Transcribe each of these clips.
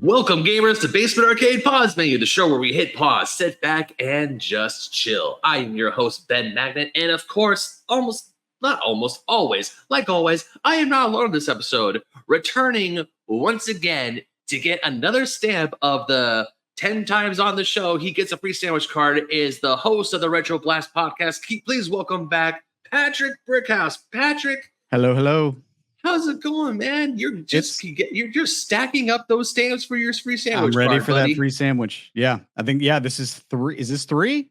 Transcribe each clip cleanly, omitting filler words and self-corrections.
Welcome, gamers, to Basement Arcade Pause Menu, the show where we hit pause, sit back, and just chill. I am your host, Ben Magnet, and of course, not almost, always, like always, I am not alone in this episode, returning once again to get another stamp of the 10 times on the show, he gets a free sandwich card, is the host of the Retro Blast podcast. Please welcome back Patrick Brickhouse. Patrick. Hello. How's it going, man? You're just stacking up those stamps for your free sandwich. I'm ready card, for buddy. that free sandwich. Yeah, I think this is 3. Is this 3?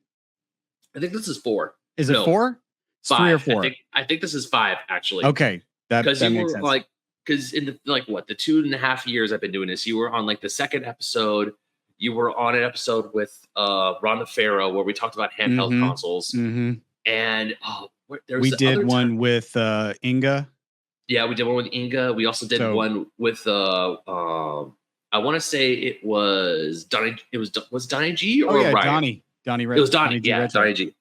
I think this is 4. Is it 4? It's 5. 3 or 4. I think this is 5 actually. Okay, that makes sense. Because in the the 2.5 years I've been doing this, you were on the second episode. You were on an episode with Rhonda Farrow where we talked about handheld consoles, and we did one with Inga. Yeah, we did one with Inga. We also did one with I want to say it was Donnie. Was Donnie G or Ryan? Donnie. It was Donnie. Donnie G.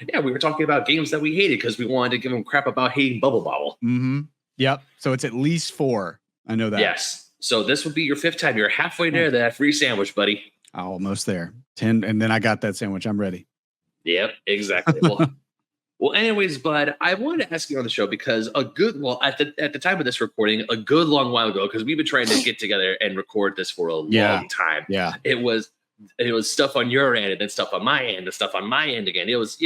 Yeah, we were talking about games that we hated because we wanted to give him crap about hating Bubble Bobble. Mm-hmm. Yep. So it's at least 4. I know that. Yes. So this would be your 5th time. You're halfway there to that free sandwich, buddy. Almost there. 10, and then I got that sandwich. I'm ready. Yep. Exactly. Well, anyways, bud, I wanted to ask you on the show because at the time of this recording, a good long while ago, because we've been trying to get together and record this for a long time. Yeah. It was stuff on your end and then stuff on my end and stuff on my end again. It was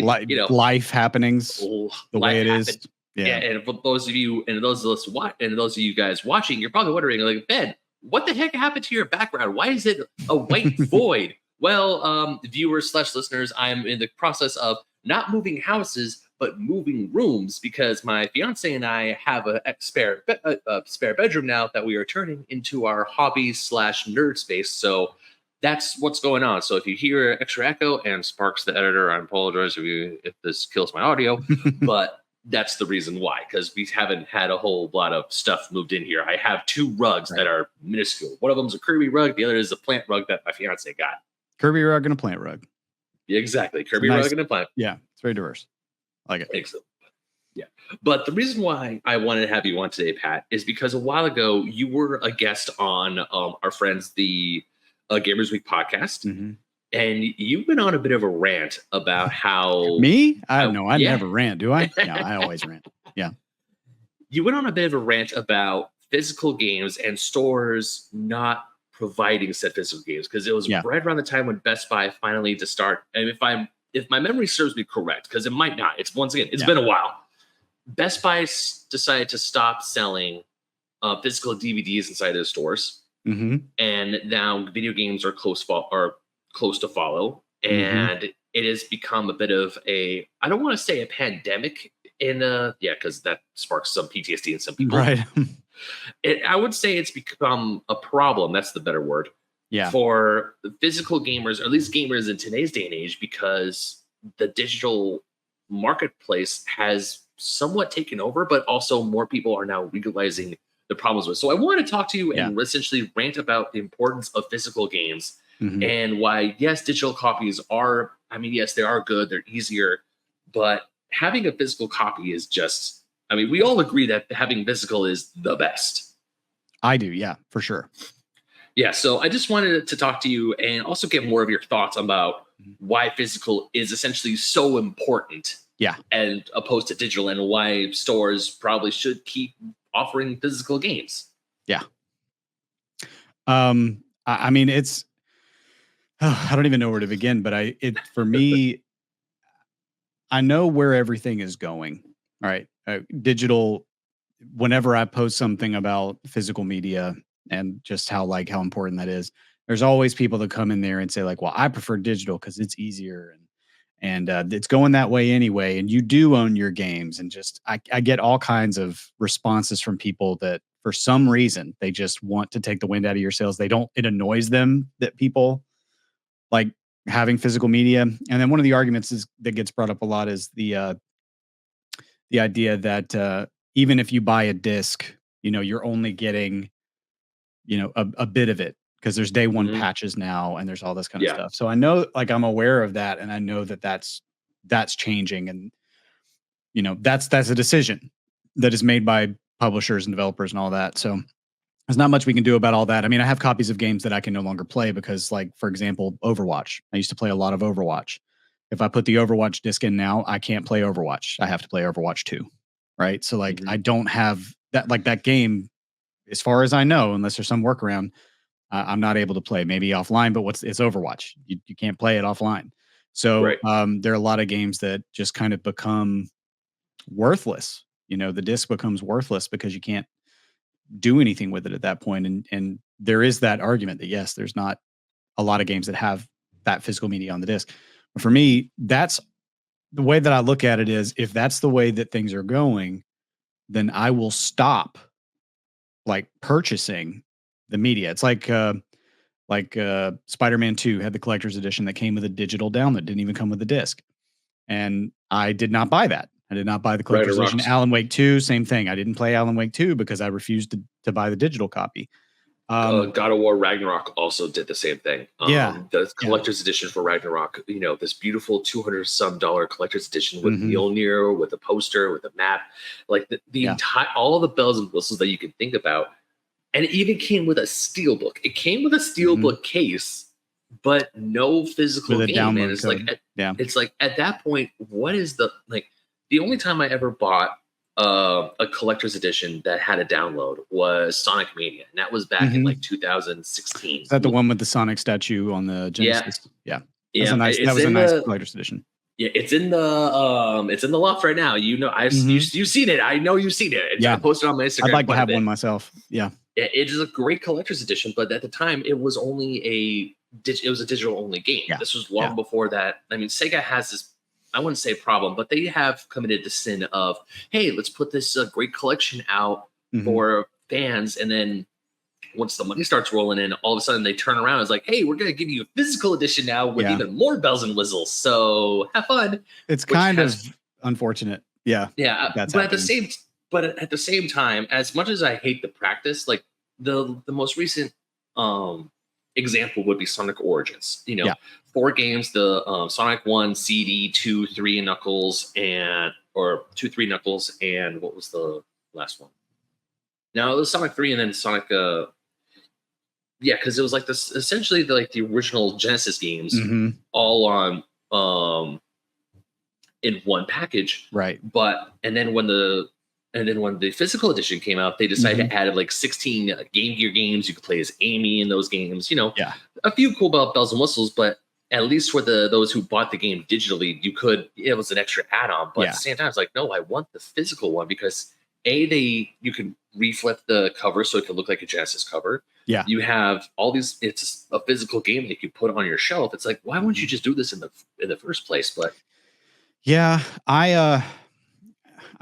life happenings the way it is. Yeah. And for those of you and those of you guys watching, you're probably wondering, like, Ben, what the heck happened to your background? Why is it a white void? Well, viewers / listeners, I'm in the process of not moving houses, but moving rooms because my fiance and I have a spare bedroom now that we are turning into our hobby / nerd space. So that's what's going on. So if you hear extra echo and Sparks, the editor, I apologize if this kills my audio, but that's the reason why, because we haven't had a whole lot of stuff moved in here. I have 2 rugs that are minuscule. One of them is a Kirby rug. The other is a plant rug that my fiance got. Kirby rug and a plant rug. Yeah, exactly. Kirby rug and a plant. Yeah, it's very diverse. I like it. Excellent. Yeah. But the reason why I wanted to have you on today, Pat, is because a while ago you were a guest on our friends, the Gamers Week podcast. Mm-hmm. And you went on a bit of a rant about how... Me? I never rant, do I? Yeah, I always rant. Yeah. You went on a bit of a rant about physical games and stores not providing said physical games because it was right around the time when Best Buy finally to start. And if my memory serves me correct, because it might not, it's been a while. Best Buy decided to stop selling physical DVDs inside their stores, and now video games are close to follow, and it has become a bit of a, I don't want to say a pandemic because that sparks some PTSD in some people. Right. I would say it's become a problem. That's the better word. Yeah. For physical gamers, or at least gamers in today's day and age, because the digital marketplace has somewhat taken over, but also more people are now realizing the problems with. So I want to talk to you and essentially rant about the importance of physical games and why, yes, digital copies are, yes, they are good. They're easier, but having a physical copy is just, we all agree that having physical is the best. I do. Yeah, for sure. Yeah. So I just wanted to talk to you and also get more of your thoughts about why physical is essentially so important. Yeah. And opposed to digital, and why stores probably should keep offering physical games. Yeah. It's, I don't even know where to begin, but for me, I know where everything is going. All right. Digital, whenever I post something about physical media and just how important that is, there's always people that come in there and say well, I prefer digital because it's easier and it's going that way anyway. And you do own your games, and just, I get all kinds of responses from people that for some reason, they just want to take the wind out of your sails. It annoys them that people like having physical media. And then one of the arguments that gets brought up a lot is the idea that even if you buy a disc, you're only getting, a bit of it because there's day one patches now and there's all this kind of stuff. So I know, I'm aware of that, and I know that that's changing, and that's a decision that is made by publishers and developers and all that. So there's not much we can do about all that. I mean, I have copies of games that I can no longer play because, like, for example, Overwatch. I used to play a lot of Overwatch. If I put the Overwatch disc in now, I can't play Overwatch. I have to play Overwatch 2. Right. So, like, I don't have that, like, that game, as far as I know, unless there's some workaround, I'm not able to play. Maybe offline, but it's Overwatch. You can't play it offline. So, Right. there are a lot of games that just kind of become worthless. The disc becomes worthless because you can't do anything with it at that point. And there is that argument that, yes, there's not a lot of games that have that physical media on the disc. But for me, that's the way that I look at it. Is if that's the way that things are going, then I will stop, like, purchasing the media. It's like Spider-Man 2 had the collector's edition that came with a digital download, didn't even come with a disc. And I did not buy that. I did not buy the collector's edition. Alan Wake 2, same thing. I didn't play Alan Wake 2 because I refused to buy the digital copy. God of War Ragnarok also did the same thing. The collector's edition for Ragnarok, this beautiful $200 collector's edition with Mjolnir, with a poster, with a map, like the entire, all the bells and whistles that you can think about. And it even came with a steelbook. It came with a steelbook case, but no physical with a game. And download it's code. it's like at that point, what is the only time I ever bought a collector's edition that had a download was Sonic Mania, and that was back in like 2016. Is that the one with the Sonic statue on the Genesis? Yeah. That was a nice collector's edition. Yeah, it's in the loft right now. You've seen it. I know you've seen it. I posted on my Instagram. I'd like to have one myself. Yeah. It is a great collector's edition, but at the time it was only a digital only game. Yeah. This was long before that. I mean, Sega has this, I wouldn't say problem, but they have committed the sin of, hey, let's put this great collection out for fans, and then once the money starts rolling in, all of a sudden they turn around and it's like, hey, we're going to give you a physical edition now with even more bells and whistles. So have fun. It's kind of unfortunate. Yeah. Yeah. But at the same time, as much as I hate the practice, like the most recent example would be Sonic Origins. 4 games, the Sonic 1, CD, 2, 3 Knuckles, or 2, 3 Knuckles, and what was the last one? No, it was Sonic 3 and then Sonic because it was like this, essentially the original Genesis games all on in one package. Right. And then when the physical edition came out, they decided to add like 16 Game Gear games. You could play as Amy in those games. A few cool bells and whistles, but at least for those who bought the game digitally, it was an extra add-on. But at the same time, it's like, no, I want the physical one because you can reflip the cover so it can look like a Genesis cover. Yeah. You have all these, it's a physical game that you put on your shelf. It's like, why wouldn't you just do this in the first place? But yeah, I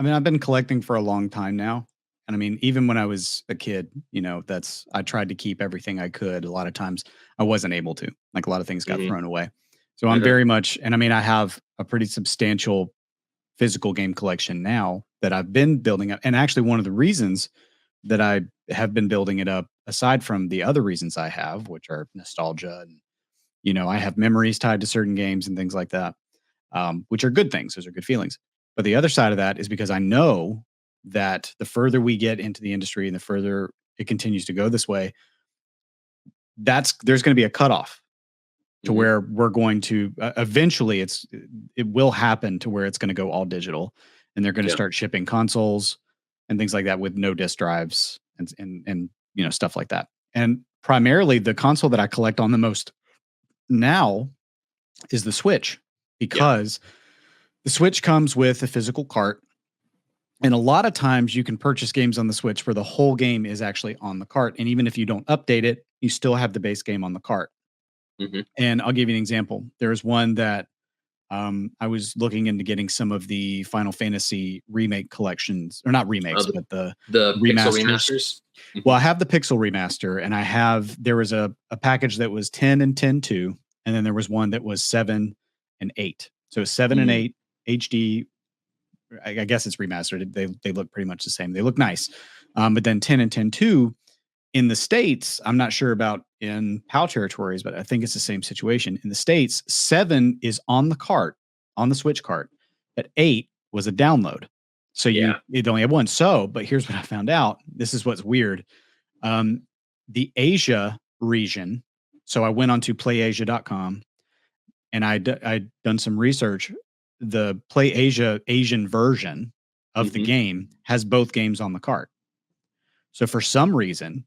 mean, I've been collecting for a long time now. And I mean, even when I was a kid, I tried to keep everything I could. A lot of times I wasn't able to, like, a lot of things got thrown away. So I'm very much, and I mean, I have a pretty substantial physical game collection now that I've been building up. And actually one of the reasons that I have been building it up, aside from the other reasons I have, which are nostalgia and, I have memories tied to certain games and things like that, which are good things. Those are good feelings. But the other side of that is because I know that the further we get into the industry and the further it continues to go this way, there's going to be a cutoff to where we're going to eventually it will happen to where it's going to go all digital, and they're going to start shipping consoles and things like that with no disk drives and stuff like that. And primarily the console that I collect on the most now is the Switch, because the Switch comes with a physical cart. And a lot of times you can purchase games on the Switch where the whole game is actually on the cart. And even if you don't update it, you still have the base game on the cart. And I'll give you an example. There's one that I was looking into getting some of the Final Fantasy remake collections, or not remakes, but the remasters. Well, I have the Pixel remaster, and there was a package that was 10 and 10.2, and then there was one that was 7 and 8. So 7 and 8 HD. I guess it's remastered. They look pretty much the same. They look nice. But then 10 and 10.2 in the States, I'm not sure about in PAL territories, but I think it's the same situation. In the States, 7 is on the cart, on the Switch cart, but 8 was a download. So you'd only have one. So, but here's what I found out. This is what's weird. Um, the Asia region. So I went onto playasia.com and I'd done some research. The Play Asia Asian version of the game has both games on the cart. So for some reason,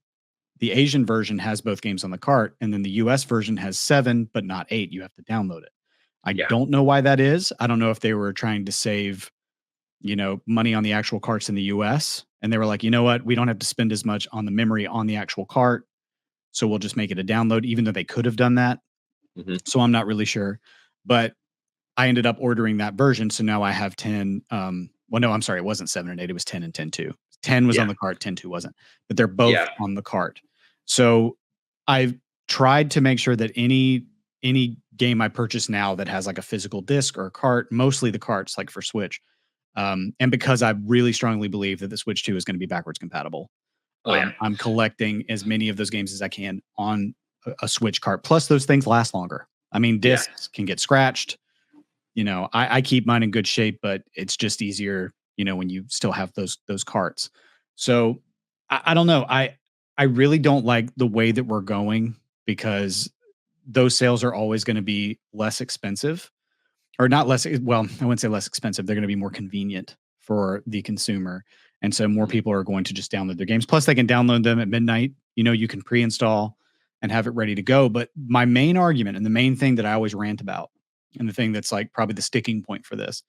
the Asian version has both games on the cart, and then the US version has 7, but not 8. You have to download it. I don't know why that is. I don't know if they were trying to save, money on the actual carts in the US. And they were like, you know what? We don't have to spend as much on the memory on the actual cart. So we'll just make it a download, even though they could have done that. So I'm not really sure. But I ended up ordering that version. So now I have 10. Well, no, I'm sorry. It wasn't 7 and 8. It was 10 and 10 2. 10 was on the cart, 10 2 wasn't. But they're both on the cart. So I've tried to make sure that any game I purchase now that has like a physical disc or a cart, mostly the carts, like for Switch. And because I really strongly believe that the Switch 2 is going to be backwards compatible. I'm collecting as many of those games as I can on a Switch cart. Plus, those things last longer. I mean, discs can get scratched. I keep mine in good shape, but it's just easier, when you still have those carts. So I don't know. I really don't like the way that we're going because those sales are always going to be less expensive. Or not less, well, I wouldn't say less expensive. They're going to be more convenient for the consumer. And so more people are going to just download their games. Plus, they can download them at midnight. You can pre-install and have it ready to go. But my main argument and the main thing that I always rant about, and the thing that's like probably the sticking point for this,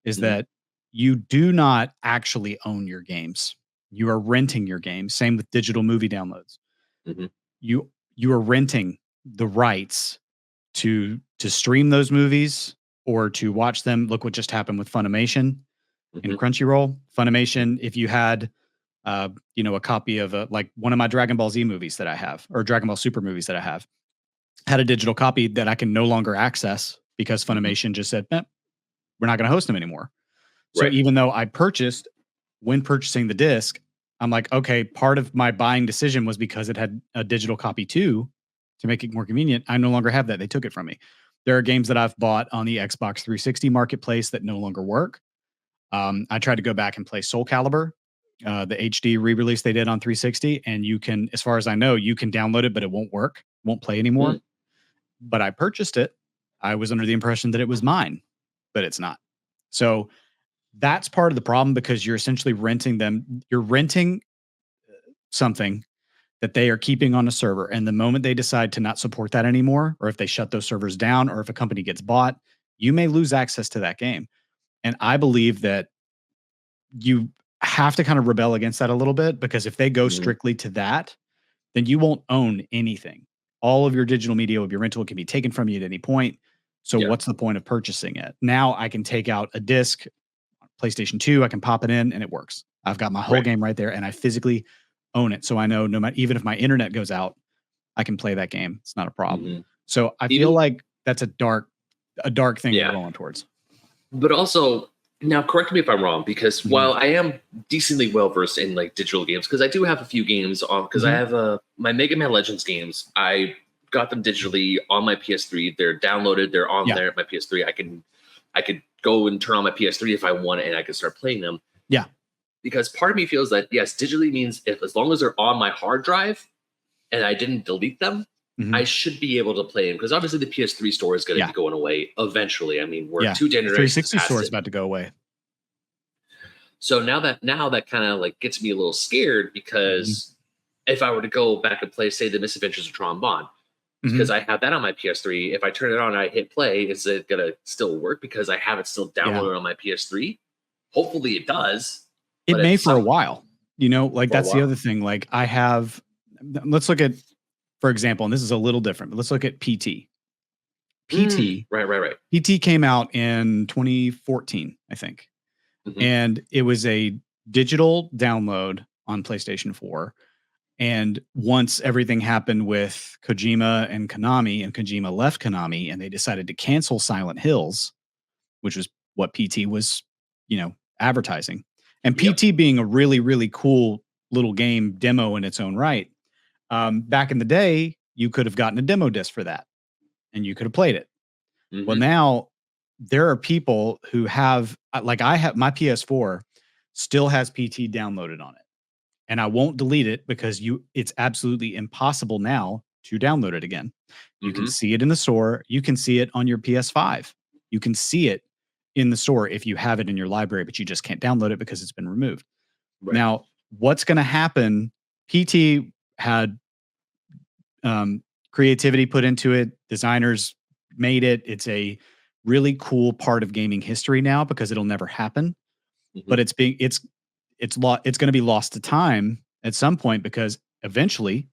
is that you do not actually own your games. You are renting your games. Same with digital movie downloads. You are renting the rights to stream those movies or to watch them. Look what just happened with Funimation and Crunchyroll. Funimation, if you had, a copy of like one of my Dragon Ball Z movies that I have, or Dragon Ball Super movies that I have, had a digital copy that I can no longer access because Funimation just said, we're not going to host them anymore. So even though I purchased, when purchasing the disc, I'm like, okay, part of my buying decision was because it had a digital copy too, to make it more convenient. I no longer have that. They took it from me. There are games that I've bought on the Xbox 360 marketplace that no longer work. I tried to go back and play Soul Calibur, the HD re-release they did on 360. And you can, as far as I know, you can download it, but it won't work, won't play anymore. But I purchased it. I was under the impression that it was mine, but it's not. So that's part of the problem because you're essentially renting them. You're renting something that they are keeping on a server. And the moment they decide to not support that anymore, or if they shut those servers down, or if a company gets bought, you may lose access to that game. And I believe that you have to kind of rebel against that a little bit, because if they go strictly to that, then you won't own anything. All of your digital media of your rental can be taken from you at any point. So what's the point of purchasing it? Now I can take out a disc, PlayStation 2, I can pop it in and it works. I've got my whole game right there and I physically own it. So I know no matter, even if my internet goes out, I can play that game. It's not a problem. So I feel like that's a dark thing we're going towards. But also, now correct me if I'm wrong, because while I am decently well versed in like digital games, because I do have a few games on, because I have my Mega Man Legends games. I got them digitally on my PS3. They're downloaded. They're on there at my PS3. I could go and turn on my PS3 if I want it, and I can start playing them. Yeah. Because part of me feels that yes, digitally means as long as they're on my hard drive and I didn't delete them, I should be able to play them. Because obviously the PS3 store is going to be going away eventually. I mean, we're 2 generations. 360 store is about to go away. So now that kind of like gets me a little scared, because if I were to go back and play, say, the Misadventures of Tron Bond, because I have that on my PS3, if I turn it on and I hit play, is it going to still work because I have it still downloaded on my PS3? Hopefully it does. It may for a while, like that's the other thing. Like let's look at, for example, and this is a little different, but let's look at PT. Right. PT came out in 2014, I think. And it was a digital download on PlayStation 4. And once everything happened with Kojima and Konami, and Kojima left Konami and they decided to cancel Silent Hills, which was what PT was, advertising. And PT being a really, really cool little game demo in its own right. Back in the day, you could have gotten a demo disc for that and you could have played it. Well, now there are people who have, like I have, my PS4 still has PT downloaded on it. and I won't delete it because it's absolutely impossible now to download it again. You can see it in the store. You can see it on your PS5. You can see it in the store if you have it in your library, but you just can't download it because it's been removed. Right. Now, what's going to happen? PT had creativity put into it. Designers made it. It's a really cool part of gaming history now because it'll never happen. But it's going to be lost to time at some point because eventually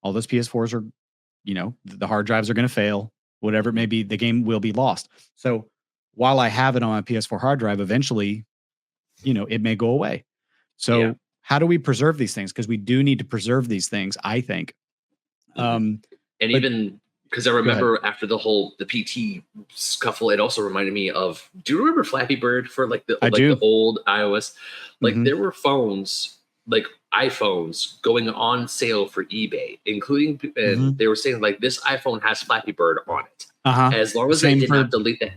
all those PS4s are, the hard drives are going to fail, whatever it may be, the game will be lost. So while I have it on my PS4 hard drive, eventually, it may go away. So how do we preserve these things? Because we do need to preserve these things, I think. And even because I remember after the PT scuffle, it also reminded me of, do you remember Flappy Bird for the old iOS? Like there were phones, like iPhones going on sale for eBay, including, and they were saying like this iPhone has Flappy Bird on it. As long as they did not delete that.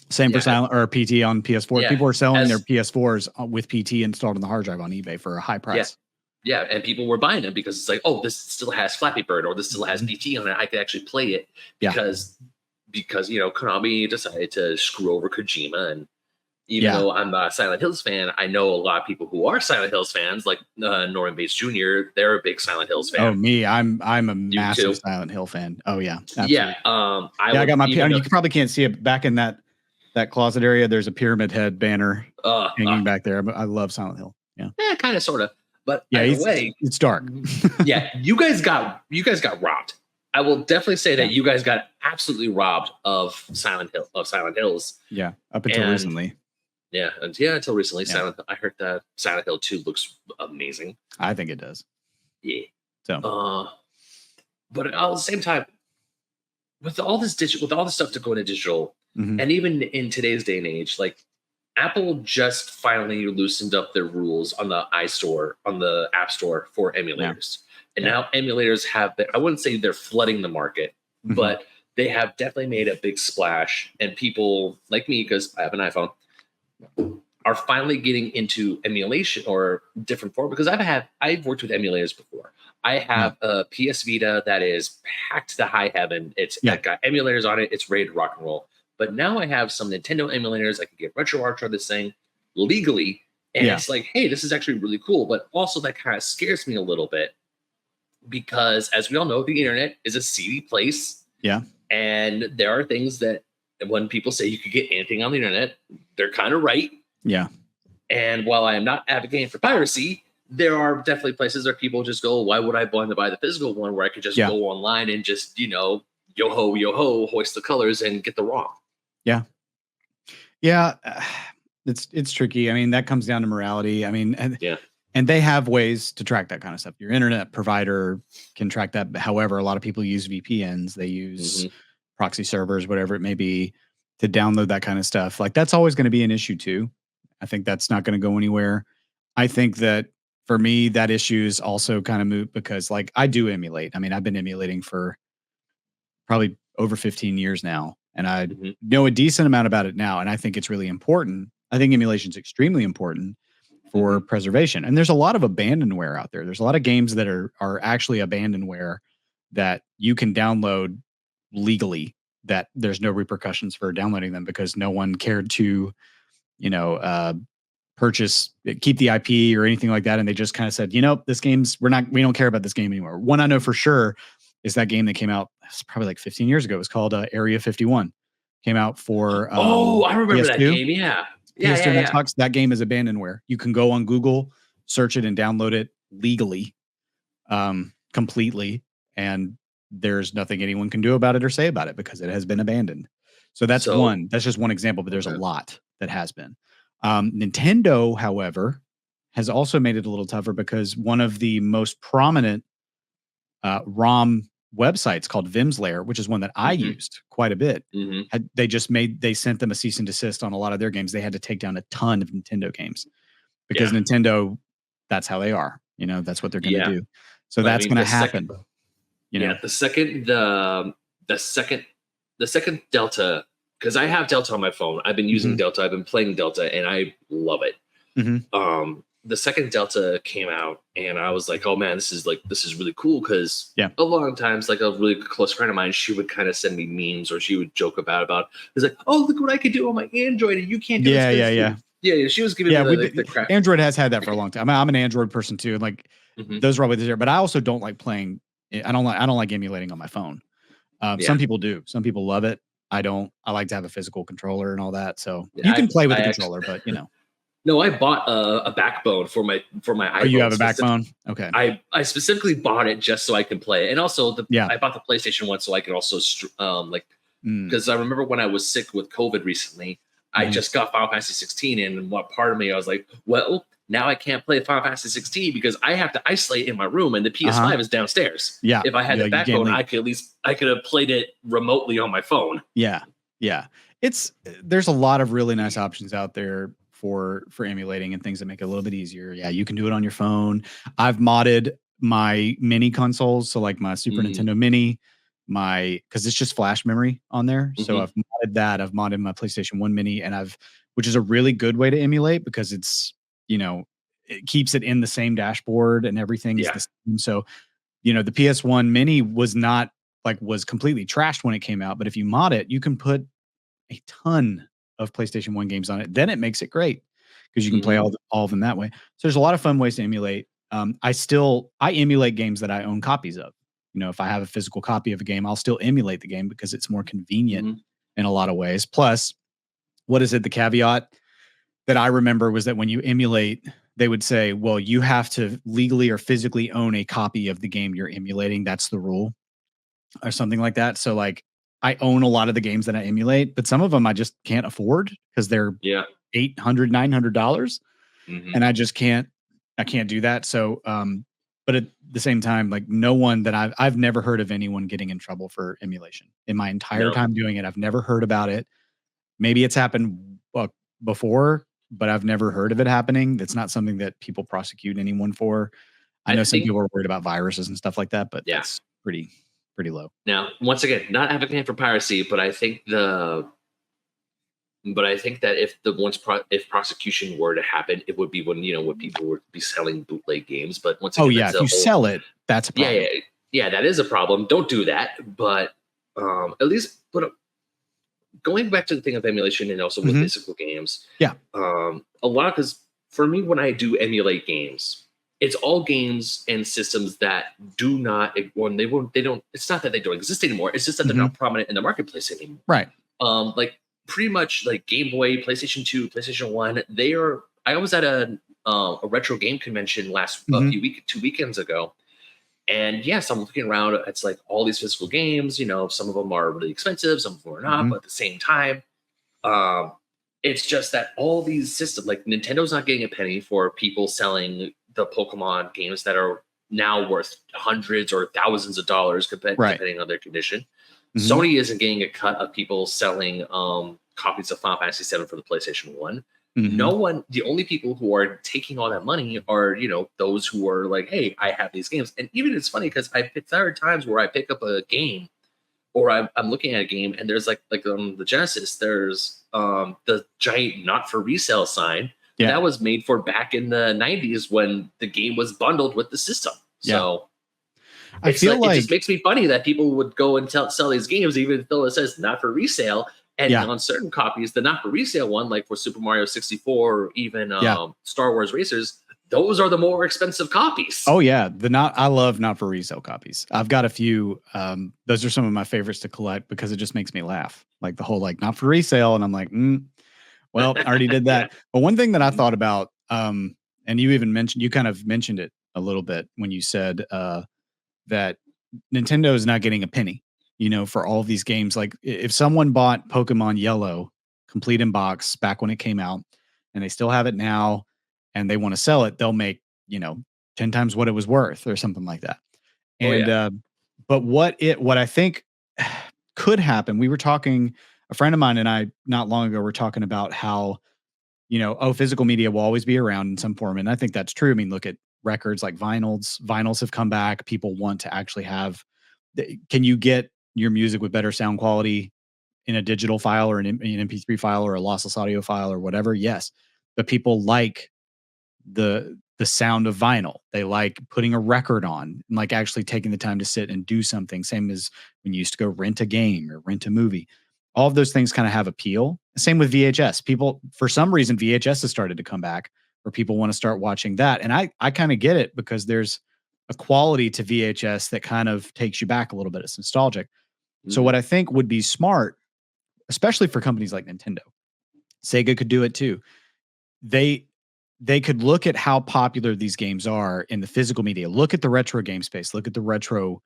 Same for Silent or PT on PS4. Yeah. People were selling their PS4s with PT installed on the hard drive on eBay for a high price. Yeah, and people were buying them because it's like, oh, this still has Flappy Bird or this still has PT on it. I could actually play it because Konami decided to screw over Kojima. And even though I'm a Silent Hills fan, I know a lot of people who are Silent Hills fans, like Norman Bates Jr. They're a big Silent Hills fan. Oh, me, I'm a massive Silent Hill fan. Oh yeah, absolutely. Yeah. I got my. You probably can't see it back in that closet area. There's a Pyramid Head banner hanging back there. But I love Silent Hill. Yeah, kind of, sort of. But either way, it's dark. You guys got robbed. I will definitely say that you guys got absolutely robbed of Silent Hills. Yeah, up until recently. Yeah, until recently. Yeah. I heard that Silent Hill 2 looks amazing. I think it does. Yeah. So, but at the same time, with all this stuff to go into digital, and even in today's day and age, like Apple just finally loosened up their rules on the iStore, on the App Store for emulators. And now emulators I wouldn't say they're flooding the market, but they have definitely made a big splash. And people like me, because I have an iPhone, are finally getting into emulation or different form. Because I've worked with emulators before. I have a PS Vita that is packed to high heaven. It's got emulators on it. It's ready to rock and roll. But now I have some Nintendo emulators. I can get RetroArch on this thing legally. And it's like, hey, this is actually really cool. But also that kind of scares me a little bit because, as we all know, the internet is a seedy place. Yeah. And there are things that when people say you could get anything on the internet, they're kind of right. Yeah. And while I am not advocating for piracy, there are definitely places where people just go, why would I want to buy the physical one where I could just go online and just, yo ho, hoist the colors and get the ROM? Yeah. Yeah. It's tricky. I mean, that comes down to morality. I mean, and they have ways to track that kind of stuff. Your internet provider can track that. However, a lot of people use VPNs. They use proxy servers, whatever it may be, to download that kind of stuff. Like that's always going to be an issue too. I think that's not going to go anywhere. I think that for me, that issue is also kind of moot because like I do emulate. I mean, I've been emulating for probably over 15 years now. And I know a decent amount about it now. And I think it's really important. I think emulation is extremely important for preservation. And there's a lot of abandonware out there. There's a lot of games that are actually abandonware that you can download legally, that there's no repercussions for downloading them because no one cared to, keep the IP or anything like that. And they just kind of said, this game's, we don't care about this game anymore. One I know for sure is that game that came out, it's probably like 15 years ago. It was called Area 51. Came out for I remember PS2. That game. Yeah. PS2 and Xbox. That game is abandonware. You can go on Google, search it, and download it legally, completely, and there's nothing anyone can do about it or say about it because it has been abandoned. So that's one. That's just one example, but there's a lot that has been. Nintendo, however, has also made it a little tougher because one of the most prominent ROM websites called Vim's Lair, which is one that I used quite a bit. They sent them a cease and desist on a lot of their games. They had to take down a ton of Nintendo games because Nintendo, that's how they are. That's what they're going to do. So that's going to happen. The second Delta, because I have Delta on my phone. I've been using Delta. I've been playing Delta, and I love it. the second Delta came out, and I was like, oh man, this is really cool, because a lot of times, like, a really close friend of mine, she would kind of send me memes, or she would joke about it's like, oh, look what I could do on my Android and you can't do it. Yeah, she was giving me the crap. Android has had that for a long time. I'm an Android person too, and like those are always there. But I also don't like playing. I don't like emulating on my phone. Some people do. Some people love it. I don't. I like to have a physical controller and all that. So you can play with the controller, but you know. No, I bought a backbone for my iPhone. Oh, you have a backbone? Okay. I specifically bought it just so I can play it, and also I bought the PlayStation 1 so I can also because I remember when I was sick with COVID recently, I just got Final Fantasy 16, and what part of me I was like, well, now I can't play Final Fantasy 16 because I have to isolate in my room, and the PS5 is downstairs. Yeah. If I had the backbone, I could have played it remotely on my phone. Yeah. Yeah. There's a lot of really nice options out there for emulating and things that make it a little bit easier. Yeah, you can do it on your phone. I've modded my mini consoles, so like my Super Nintendo Mini, because it's just flash memory on there. So I've modded that. I've modded my PlayStation 1 Mini, and which is a really good way to emulate, because it's, it keeps it in the same dashboard and everything is the same. So, the PS1 Mini was completely trashed when it came out, but if you mod it, you can put a ton of PlayStation 1 games on it. Then it makes it great because you can play all of them that way. So there's a lot of fun ways to emulate. I emulate games that I own copies of. If I have a physical copy of a game, I'll still emulate the game because it's more convenient in a lot of ways. Plus, the caveat that I remember was that when you emulate, they would say, well, you have to legally or physically own a copy of the game you're emulating. That's the rule, or something like that. So like, I own a lot of the games that I emulate, but some of them I just can't afford because they're $800, $900, and I just can't do that. So, but at the same time, like, no one that I've never heard of anyone getting in trouble for emulation in my entire time doing it. I've never heard about it. Maybe it's happened before, but I've never heard of it happening. That's not something that people prosecute anyone for. I know some people are worried about viruses and stuff like that, but that's pretty low. Now, once again, not advocating for piracy, but I think that if prosecution were to happen, it would be when people would be selling bootleg games. But once again, if you sell it, that's a problem. Yeah, that is a problem. Don't do that. But at least going back to the thing of emulation and also with physical games. Yeah. A lot, because for me, when I do emulate games, it's all games and systems that do not, it's not that they don't exist anymore. It's just that they're not prominent in the marketplace anymore. Right. Like pretty much like Game Boy, PlayStation 2, PlayStation 1, I was at a retro game convention 2 weekends ago. And yes, I'm looking around. It's like all these physical games, some of them are really expensive, some of them are not, but at the same time, it's just that all these systems, like Nintendo's not getting a penny for people selling the Pokemon games that are now worth hundreds or thousands of dollars, depending on their condition. Sony isn't getting a cut of people selling copies of Final Fantasy VII for the PlayStation 1. No one, the only people who are taking all that money are, those who are like, hey, I have these games. And even it's funny because there are times where I pick up a game, or I'm looking at a game, and there's like on the Genesis, there's the giant not for resale sign. Yeah. That was made for back in the 90s when the game was bundled with the system. So I feel like it just makes me funny that people would go and sell these games, even though it says not for resale. And on certain copies, the not for resale one, like for Super Mario 64 or even Star Wars Racers, those are the more expensive copies. Oh yeah. I love not for resale copies. I've got a few. Those are some of my favorites to collect because it just makes me laugh. Like the whole not for resale. And I'm like, well, I already did that. But one thing that I thought about, and you kind of mentioned it a little bit when you said that Nintendo is not getting a penny, for all of these games. Like if someone bought Pokemon Yellow complete in box back when it came out, and they still have it now, and they want to sell it, they'll make 10 times what it was worth or something like that. And but what I think could happen, we were talking, a friend of mine and I not long ago were talking about how physical media will always be around in some form, and I think that's true. I mean, look at records like vinyls have come back. People want to actually have, can you get your music with better sound quality in a digital file or an MP3 file or a lossless audio file or whatever? Yes. But people like the sound of vinyl. They like putting a record on and like actually taking the time to sit and do something. Same as when you used to go rent a game or rent a movie. All of those things kind of have appeal. Same with VHS. People, for some reason, VHS has started to come back where people want to start watching that. And I kind of get it because there's a quality to VHS that kind of takes you back a little bit. It's nostalgic. So what I think would be smart, especially for companies like Nintendo, Sega could do it too. They could look at how popular these games are in the physical media. Look at the retro game space. Look at the retro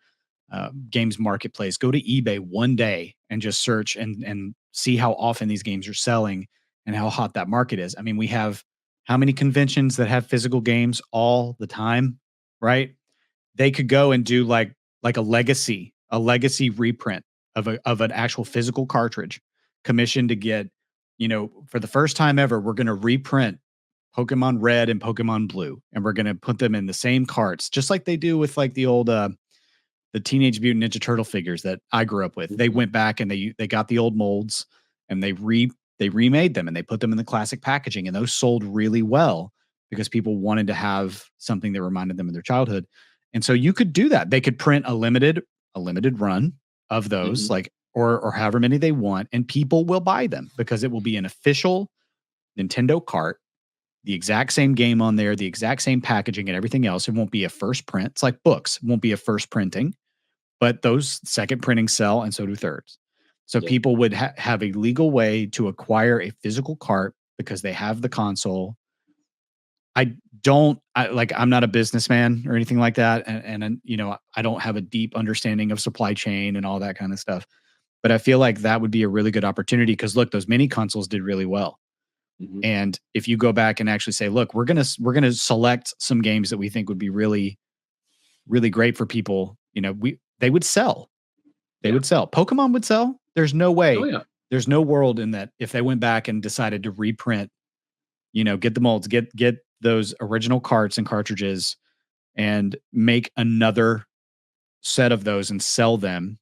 games marketplace. Go to eBay one day and just search and see how often these games are selling and how hot that market is. I mean, we have how many conventions that have physical games all the time, right? They could go and do like a legacy reprint of an actual physical cartridge, commissioned to get, for the first time ever, we're going to reprint Pokemon Red and Pokemon Blue, and we're going to put them in the same carts, just like they do with like the old the Teenage Mutant Ninja Turtle figures that I grew up with. They went back and they got the old molds and they remade them and they put them in the classic packaging, and those sold really well because people wanted to have something that reminded them of their childhood. And so you could do that. They could print a limited run of those, like or however many they want, and people will buy them because it will be an official Nintendo cart, the exact same game on there, the exact same packaging and everything else. It won't be a first print. It's like books. It won't be a first printing, but those second printings sell, and so do thirds. So people would have a legal way to acquire a physical cart because they have the console. I'm not a businessman or anything like that. And I don't have a deep understanding of supply chain and all that kind of stuff. But I feel like that would be a really good opportunity because look, those mini consoles did really well. And if you go back and actually say, look, we're gonna select some games that we think would be really, really great for people, they would sell. They would sell. Pokemon would sell. There's no way. There's no world in that if they went back and decided to reprint, get the molds, get those original carts and cartridges and make another set of those and sell them,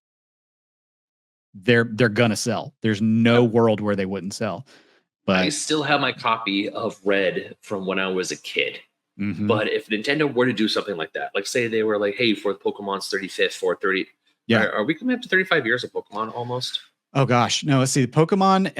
they're gonna sell. There's no world where they wouldn't sell. But I still have my copy of Red from when I was a kid. But if Nintendo were to do something like that, like say they were like, hey, for Pokemon's 35th or 30, are we coming up to 35 years of Pokemon almost? Oh gosh, no. Let's see. Pokemon,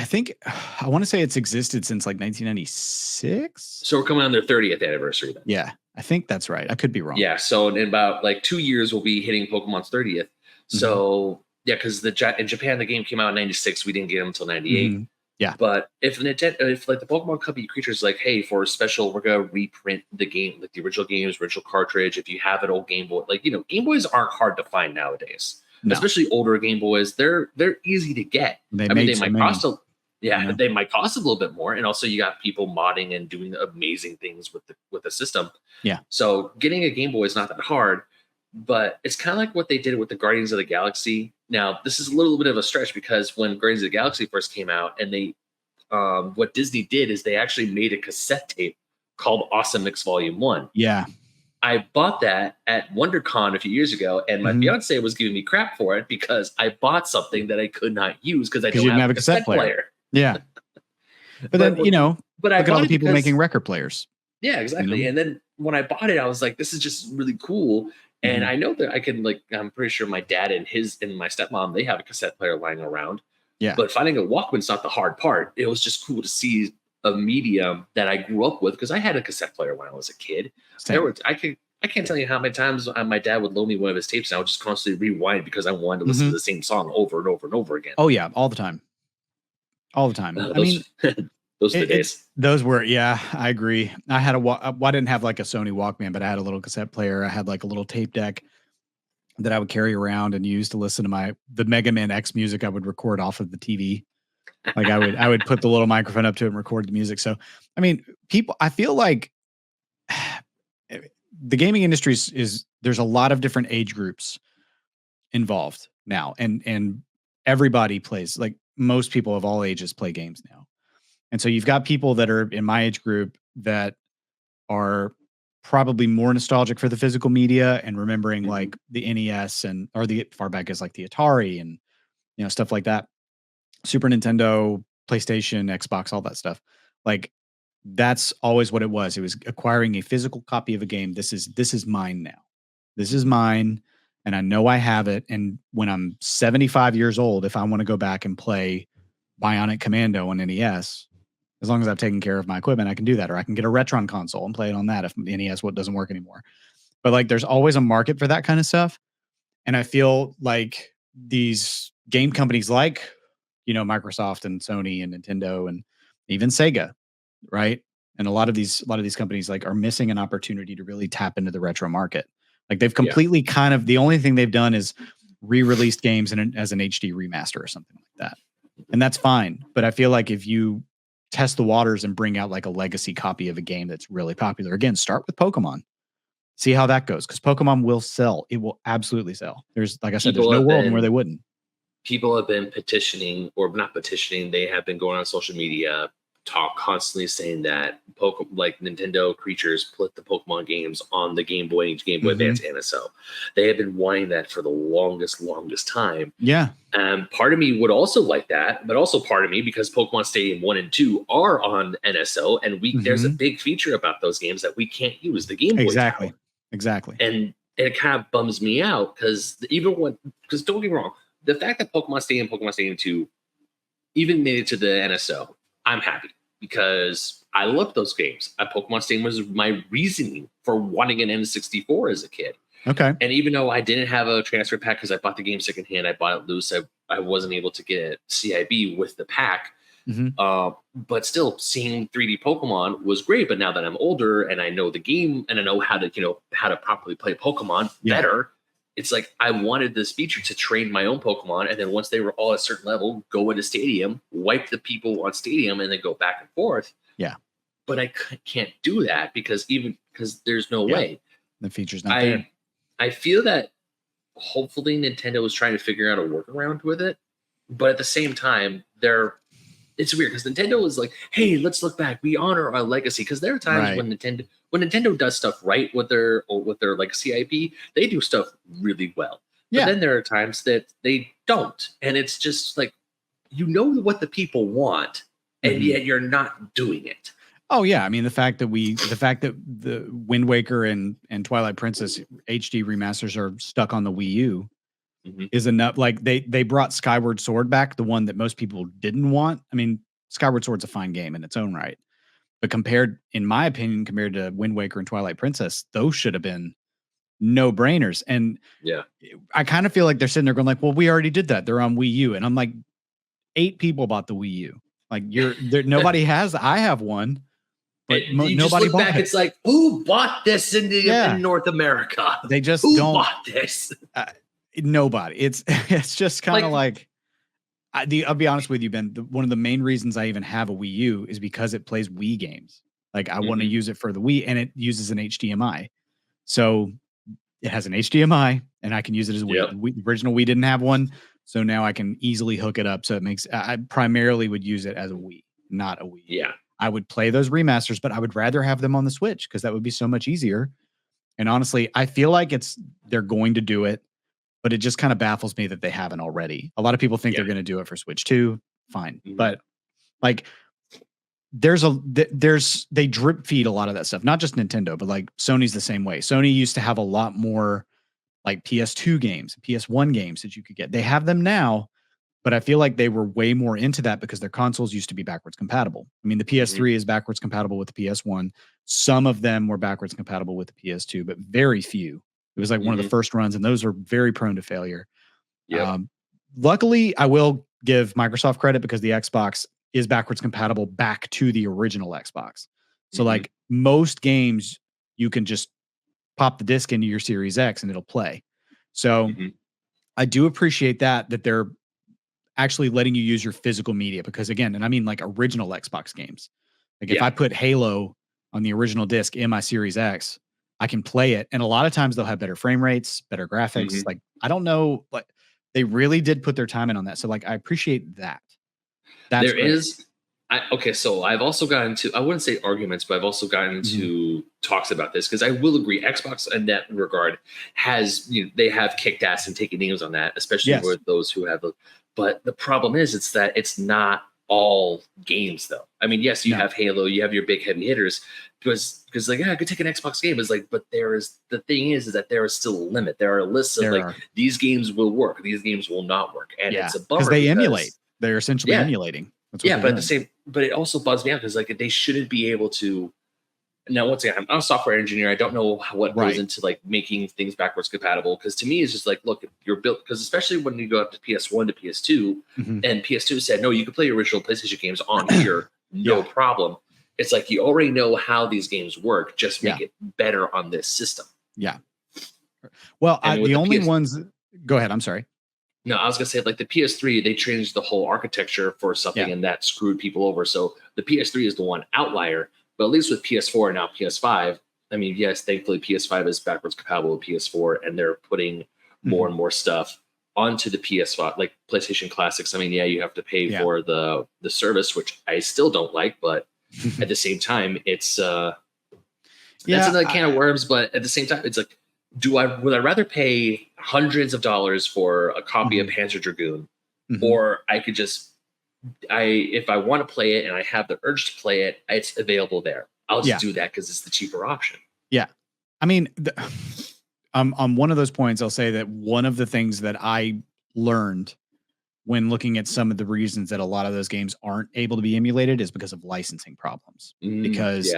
I want to say it's existed since like 1996. So we're coming on their 30th anniversary then. Yeah, I think that's right. I could be wrong. Yeah, so in about like 2 years we'll be hitting Pokemon's 30th. So yeah, because in Japan the game came out in 96, we didn't get them until 98. Yeah. But if like the Pokemon Company creatures like, hey, for a special, we're gonna reprint the game, like the original games, original cartridge. If you have an old Game Boy, Game Boys aren't hard to find nowadays. No. Especially older Game Boys, they're easy to get. They might cost a little bit more, and also you got people modding and doing amazing things with the system. Yeah. So getting a Game Boy is not that hard, but it's kind of like what they did with the Guardians of the Galaxy. Now, this is a little bit of a stretch because when Guardians of the Galaxy first came out, and they, what Disney did is they actually made a cassette tape called Awesome Mix Volume 1. Yeah. I bought that at WonderCon a few years ago, and my fiance was giving me crap for it because I bought something that I could not use because I didn't have a cassette player. Yeah. But then, but look at all the people making record players. Yeah, exactly. And then when I bought it, I was like, this is just really cool. And I know that I can, I'm pretty sure my dad and my stepmom, they have a cassette player lying around. Yeah. But finding a Walkman's not the hard part. It was just cool to see a medium that I grew up with because I had a cassette player when I was a kid. I can't tell you how many times my dad would loan me one of his tapes and I would just constantly rewind because I wanted to listen to the same song over and over and over again. Oh yeah, all the time. All the time. Those are the days. Those were, yeah, I agree. I had I didn't have like a Sony Walkman, but I had a little cassette player. I had like a little tape deck that I would carry around and use to listen to the Mega Man X music I would record off of the TV. Like I would put the little microphone up to it and record the music. So, I feel like the gaming industry there's a lot of different age groups involved now, and everybody plays, like most people of all ages play games now. And so you've got people that are in my age group that are probably more nostalgic for the physical media and remembering like the NES or the far back as like the Atari and stuff like that. Super Nintendo, PlayStation, Xbox, all that stuff. Like That's always what it was. It was acquiring a physical copy of a game. This is mine now. This is mine, and I know I have it. And when I'm 75 years old, if I want to go back and play Bionic Commando on NES, as long as I've taken care of my equipment, I can do that. Or I can get a Retron console and play it on that if NES doesn't work anymore. But like, there's always a market for that kind of stuff. And I feel like these game companies like, Microsoft and Sony and Nintendo and even Sega, right? And a lot of these companies like are missing an opportunity to really tap into the retro market. Like they've completely the only thing they've done is re-released games as an HD remaster or something like that. And that's fine. But I feel like if you test the waters and bring out like a legacy copy of a game that's really popular, again, start with Pokemon. See how that goes, because Pokemon will sell. It will absolutely sell. There's, like I said, there's no world where they wouldn't. People have been petitioning, or not petitioning, they have been going on social media, constantly saying that like Nintendo creatures put the Pokemon games on the Game Boy Advance NSO. They have been wanting that for the longest time. Yeah. Part of me would also like that, but also part of me, because Pokemon Stadium 1 and 2 are on NSO, and there's a big feature about those games that we can't use, the Game Boy Exactly. Tower. Exactly. And it kind of bums me out, because because don't get me wrong, the fact that Pokemon Stadium 2 even made it to the NSO, I'm happy, because I love those games. Pokemon Stadium was my reasoning for wanting an N64 as a kid. Okay. And even though I didn't have a transfer pack because I bought the game secondhand, I bought it loose, I wasn't able to get CIB with the pack. But still, seeing 3D Pokemon was great. But now that I'm older and I know the game and I know how to properly play Pokemon better, it's like I wanted this feature to train my own Pokemon, and then once they were all at a certain level, go into Stadium, wipe the people on Stadium, and then go back and forth. Yeah. But I can't do that because there's no way. The feature's not there. I feel that hopefully Nintendo is trying to figure out a workaround with it, but at the same time, it's weird because Nintendo is like, hey, let's look back. We honor our legacy, because there are times when Nintendo does stuff right with their legacy IP, they do stuff really well. But then there are times that they don't, and it's just like, what the people want, and yet you're not doing it. Oh yeah, I mean the fact that the Wind Waker and Twilight Princess HD remasters are stuck on the Wii U is enough. Like they brought Skyward Sword back, the one that most people didn't want. I mean, Skyward Sword's a fine game in its own right, but in my opinion, compared to Wind Waker and Twilight Princess, those should have been no-brainers. And I kind of feel like they're sitting there going like, well, we already did that. They're on Wii U, and I'm like, 8 people bought the Wii U. Like nobody has. I have one. But you just look back, it's like, who bought this in North America? They just don't bought this. Nobody. It's just kind of like I'll be honest with you, Ben. One of the main reasons I even have a Wii U is because it plays Wii games. Like I want to use it for the Wii, and it uses an HDMI. So it has an HDMI, and I can use it as a Wii. The original Wii didn't have one, so now I can easily hook it up. So it makes I primarily would use it as a Wii, not a Wii. Yeah. I would play those remasters, but I would rather have them on the Switch because that would be so much easier. And honestly, I feel like they're going to do it, but it just kind of baffles me that they haven't already. A lot of people think they're going to do it for Switch 2. Fine. But like they drip feed a lot of that stuff, not just Nintendo, but like Sony's the same way. Sony used to have a lot more like PS2 games, PS1 games that you could get. They have them now, but I feel like they were way more into that because their consoles used to be backwards compatible. I mean, the PS3 is backwards compatible with the PS1. Some of them were backwards compatible with the PS2, but very few. It was like one of the first runs, and those are very prone to failure. Luckily, I will give Microsoft credit because the Xbox is backwards compatible back to the original Xbox. So like most games, you can just pop the disc into your Series X and it'll play. So I do appreciate that they're actually letting you use your physical media, because again, and I mean like original Xbox games. Like if I put Halo on the original disc in my Series X, I can play it. And a lot of times they'll have better frame rates, better graphics. Like, I don't know, like they really did put their time in on that. So like, I appreciate that. That's great. So I've also gotten to, I wouldn't say arguments, but I've also gotten to talks about this, because I will agree Xbox in that regard has, they have kicked ass and taken names on that, especially with those who have, but the problem is, it's that it's not all games though. I mean, yes, you have Halo, you have your big heavy hitters, because like, yeah, I could take an Xbox game. It's like, but the thing is that there is still a limit. There are lists of these games will work, these games will not work, and it's a bummer because they emulate. They're essentially emulating. That's what but doing. But it also bugs me out because like they shouldn't be able to. Now, once again, I'm a software engineer. I don't know what goes into like making things backwards compatible. Because to me, it's just like, look, if you're built, because especially when you go up to PS1 to PS2, and PS2 said, no, you can play original PlayStation games on here, no problem. It's like you already know how these games work. Just make it better on this system. Yeah. Well, the only ones. Go ahead. I'm sorry. No, I was gonna say like the PS3, they changed the whole architecture for something, and that screwed people over. So the PS3 is the one outlier. But at least with PS4 and now PS5, I mean, yes, thankfully PS5 is backwards compatible with PS4, and they're putting more and more stuff onto the PS5, like PlayStation Classics. I mean, yeah, you have to pay for the service, which I still don't like, but at the same time, it's that's another can of worms. But at the same time, it's like, would I rather pay hundreds of dollars for a copy of Panzer Dragoon, or I could just if I want to play it and I have the urge to play it, it's available there. I'll just do that because it's the cheaper option. Yeah. I mean, on one of those points, I'll say that one of the things that I learned when looking at some of the reasons that a lot of those games aren't able to be emulated is because of licensing problems. Because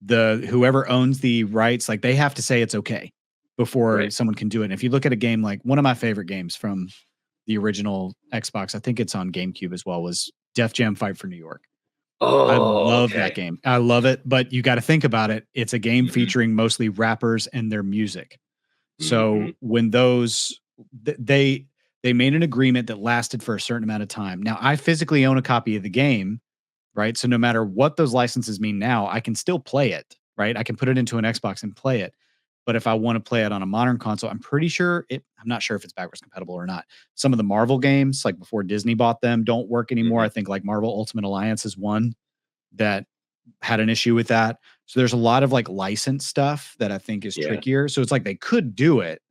whoever owns the rights, like they have to say it's okay before someone can do it. And if you look at a game like one of my favorite games from the original Xbox, I think it's on GameCube as well, was Def Jam Fight for New York. Oh, I love that game. I love it, but you got to think about it. It's a game featuring mostly rappers and their music. So when they made an agreement that lasted for a certain amount of time. Now, I physically own a copy of the game, right? So no matter what those licenses mean now, I can still play it, right? I can put it into an Xbox and play it. But if I want to play it on a modern console, I'm pretty sure I'm not sure if it's backwards compatible or not. Some of the Marvel games, like before Disney bought them, don't work anymore. I think like Marvel Ultimate Alliance is one that had an issue with that. So there's a lot of like licensed stuff that I think is trickier. So it's like they could do it.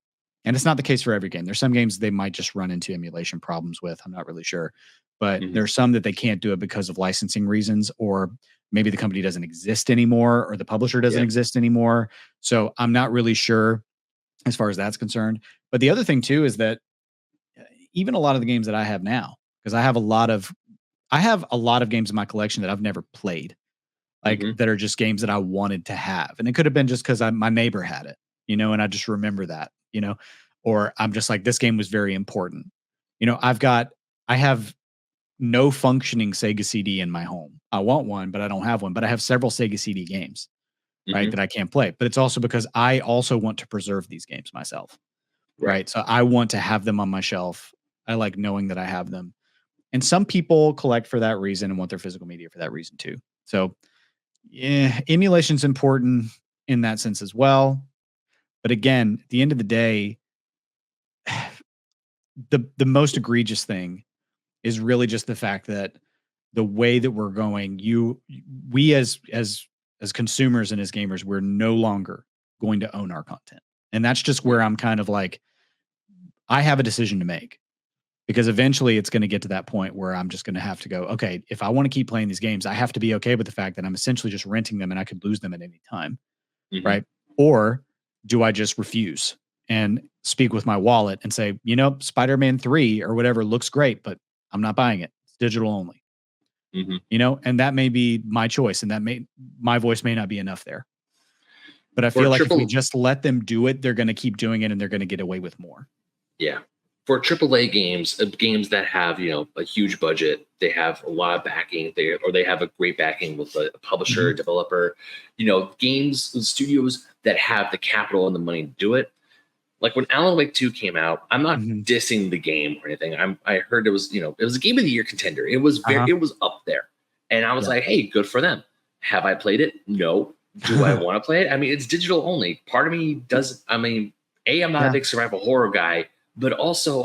And it's not the case for every game. There's some games they might just run into emulation problems with. I'm not really sure. But there's some that they can't do it because of licensing reasons, or maybe the company doesn't exist anymore, or the publisher doesn't exist anymore. So I'm not really sure as far as that's concerned. But the other thing too is that even a lot of the games that I have now, because I have a lot of games in my collection that I've never played, like that are just games that I wanted to have. And it could have been just because my neighbor had it, and I just remember that, or I'm just like, this game was very important. I have no functioning Sega CD in my home. I want one, but I don't have one. But I have several Sega CD games, right, that I can't play. But it's also because I also want to preserve these games myself, right? So I want to have them on my shelf. I like knowing that I have them. And some people collect for that reason and want their physical media for that reason too. So yeah, emulation's important in that sense as well. But again, at the end of the day, the most egregious thing is really just the fact that the way that we're going, we as consumers and as gamers, we're no longer going to own our content. And that's just where I'm kind of like, I have a decision to make, because eventually it's going to get to that point where I'm just going to have to go, okay, if I want to keep playing these games, I have to be okay with the fact that I'm essentially just renting them and I could lose them at any time. Right. Or do I just refuse and speak with my wallet and say, Spider-Man 3 or whatever looks great, but I'm not buying it. It's digital only. And that may be my choice, and my voice may not be enough there. But I feel like if we just let them do it, they're going to keep doing it and they're going to get away with more. Yeah. For AAA games, games that have, a huge budget, they have a lot of backing, they have a great backing with a publisher, developer, games, studios that have the capital and the money to do it. Like when Alan Wake 2 came out, I'm not dissing the game or anything. I heard it was, it was a Game of the Year contender. It was it was up there. And I was like, hey, good for them. Have I played it? No. Do I want to play it? I mean, it's digital only. Part of me doesn't. I mean, I'm not a big survival horror guy, but also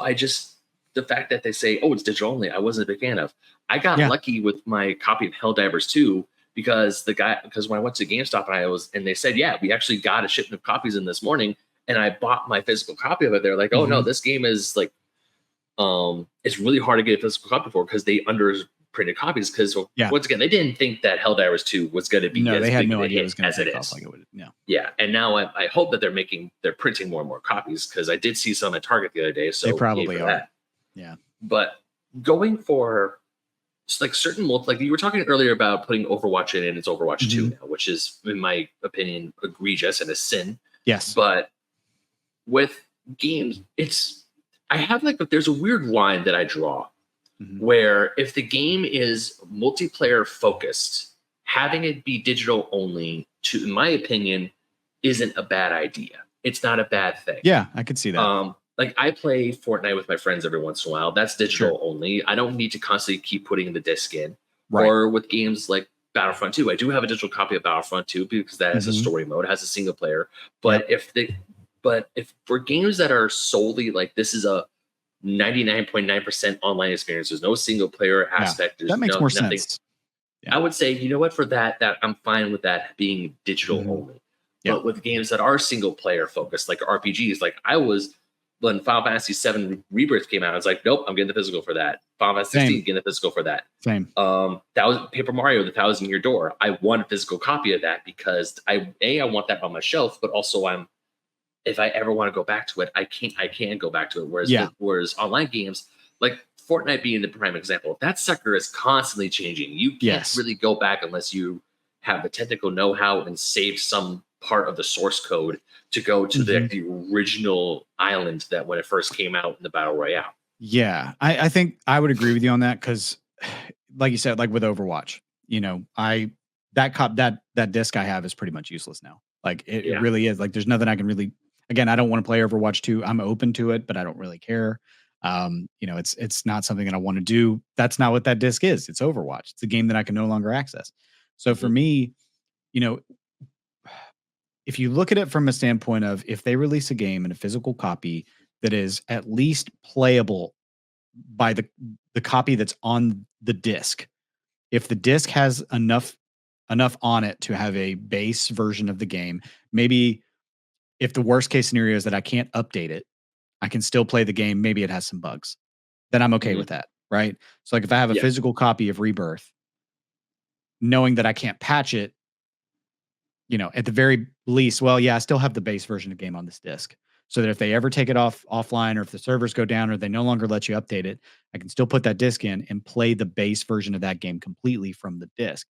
the fact that they say, oh, it's digital only, I wasn't a big fan of. I got lucky with my copy of Helldivers 2 because when I went to GameStop and they said, yeah, we actually got a shipment of copies in this morning. And I bought my physical copy of it. They're like, oh no, this game is like, it's really hard to get a physical copy for because they printed copies because Yeah. once again, they didn't think that Helldivers 2 was going to be No, as they had big no of a idea it hit was going as to it take is. off like it would. No. Yeah, and now I hope that they're printing more and more copies because I did see some at Target the other day. So They probably yay for are. that. Yeah. But going for like certain like you were talking earlier about putting Overwatch in, and it's Overwatch 2 now, which is, in my opinion, egregious and a sin. Yes. But with games, I have there's a weird line that I draw where if the game is multiplayer focused, having it be digital only, in my opinion, isn't a bad idea. It's not a bad thing. Yeah, I could see that. Like I play Fortnite with my friends every once in a while. That's digital only. I don't need to constantly keep putting the disc in. Right. Or with games like Battlefront 2, I do have a digital copy of Battlefront 2 because that has a story mode, has a single player. But if for games that are solely like this is a 99.9% online experience, there's no single player aspect. There's that makes more nothing. sense. I would say, you know what, for that I'm fine with that being digital only. Yeah. But with games that are single player focused, like RPGs, like I was when Final Fantasy VII Rebirth came out, I was like, nope, I'm getting the physical for that. Final Fantasy 16, getting the physical for that. Same. That was Paper Mario, the 1,000-Year Door. I want a physical copy of that because I want that on my shelf, but also if I ever want to go back to it, I can go back to it. Whereas online games, like Fortnite being the prime example, that sucker is constantly changing. You can't really go back unless you have the technical know-how and save some part of the source code to go to the original island that when it first came out in the Battle Royale. Yeah, I think I would agree with you on that because, like you said, like with Overwatch, that disc I have is pretty much useless now. Like it really is. Like there's nothing I can really. Again, I don't want to play Overwatch 2. I'm open to it, but I don't really care. It's not something that I want to do. That's not what that disc is. It's Overwatch. It's a game that I can no longer access. So for me, if you look at it from a standpoint of if they release a game in a physical copy that is at least playable by the copy that's on the disc, if the disc has enough on it to have a base version of the game, maybe if the worst case scenario is that I can't update it, I can still play the game. Maybe it has some bugs. Then I'm okay with that, right? So like if I have a physical copy of Rebirth, knowing that I can't patch it, at the very least, I still have the base version of the game on this disc. So that if they ever take it offline or if the servers go down or they no longer let you update it, I can still put that disc in and play the base version of that game completely from the disc.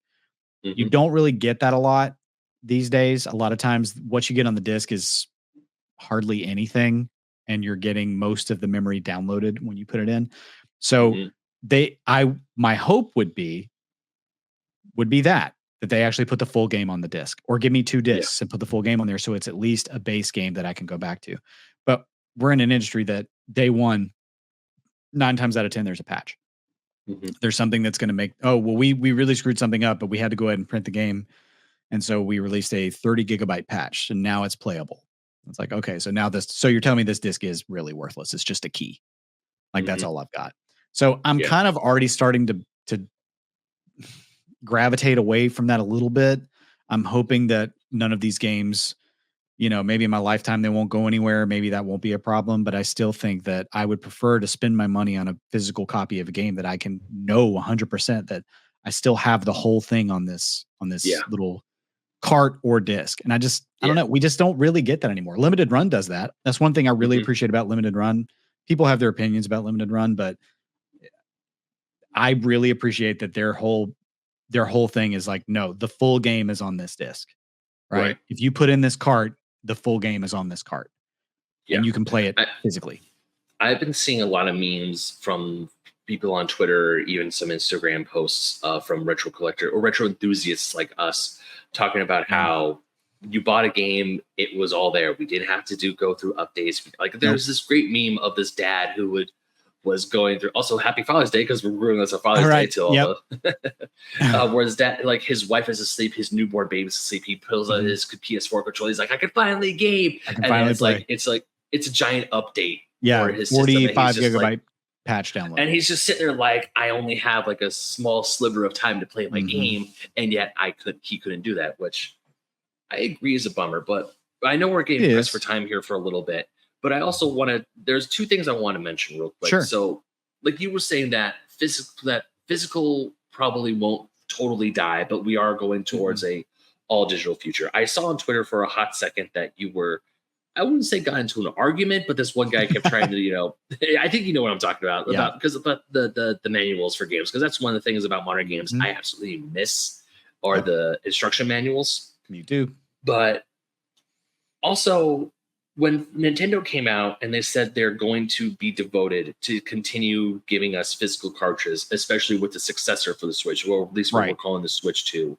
You don't really get that a lot these days. A lot of times what you get on the disc is hardly anything and you're getting most of the memory downloaded when you put it in. So my hope would be that they actually put the full game on the disc or give me 2 discs and put the full game on there. So it's at least a base game that I can go back to. But we're in an industry that day one, 9 times out of 10, there's a patch. There's something that's going to make, we really screwed something up, but we had to go ahead and print the game. And so we released a 30 gigabyte patch and now it's playable. It's like, okay, so now so you're telling me this disc is really worthless. It's just a key. Like that's all I've got. So I'm kind of already starting to gravitate away from that a little bit. I'm hoping that none of these games, maybe in my lifetime, they won't go anywhere. Maybe that won't be a problem, but I still think that I would prefer to spend my money on a physical copy of a game that I can know 100% that I still have the whole thing on this little cart or disc. And I don't know. We just don't really get that anymore. Limited Run does that. That's one thing I really appreciate about Limited Run. People have their opinions about Limited Run, but I really appreciate that their whole thing is like, no, the full game is on this disc, right? If you put in this cart, the full game is on this cart and you can play it physically. I've been seeing a lot of memes from people on Twitter, even some Instagram posts from retro collector or retro enthusiasts like us talking about how you bought a game, it was all there. We didn't have to go through updates. Like there's this great meme of this dad who was going through. Also, Happy Father's Day because we're ruining this on Father's Day till where his dad, like his wife is asleep, his newborn baby's asleep. He pulls out his PS4 controller. He's like, I can finally game. It's a giant update. Yeah, 45 gigabyte patch download. And he's just sitting there like, I only have like a small sliver of time to play my game, and yet he couldn't do that, which I agree is a bummer. But I know we're getting pressed for time here for a little bit. But I also there's 2 things I want to mention real quick. Sure. So like you were saying that physical probably won't totally die, but we are going towards a all digital future. I saw on Twitter for a hot second that you were, I wouldn't say got into an argument, but this one guy kept trying to, I think you know what I'm talking about, because about the manuals for games, because that's one of the things about modern games I absolutely miss are the instruction manuals. Me too. But also, when Nintendo came out and they said they're going to be devoted to continue giving us physical cartridges, especially with the successor for the Switch, or at least what we're calling the Switch 2.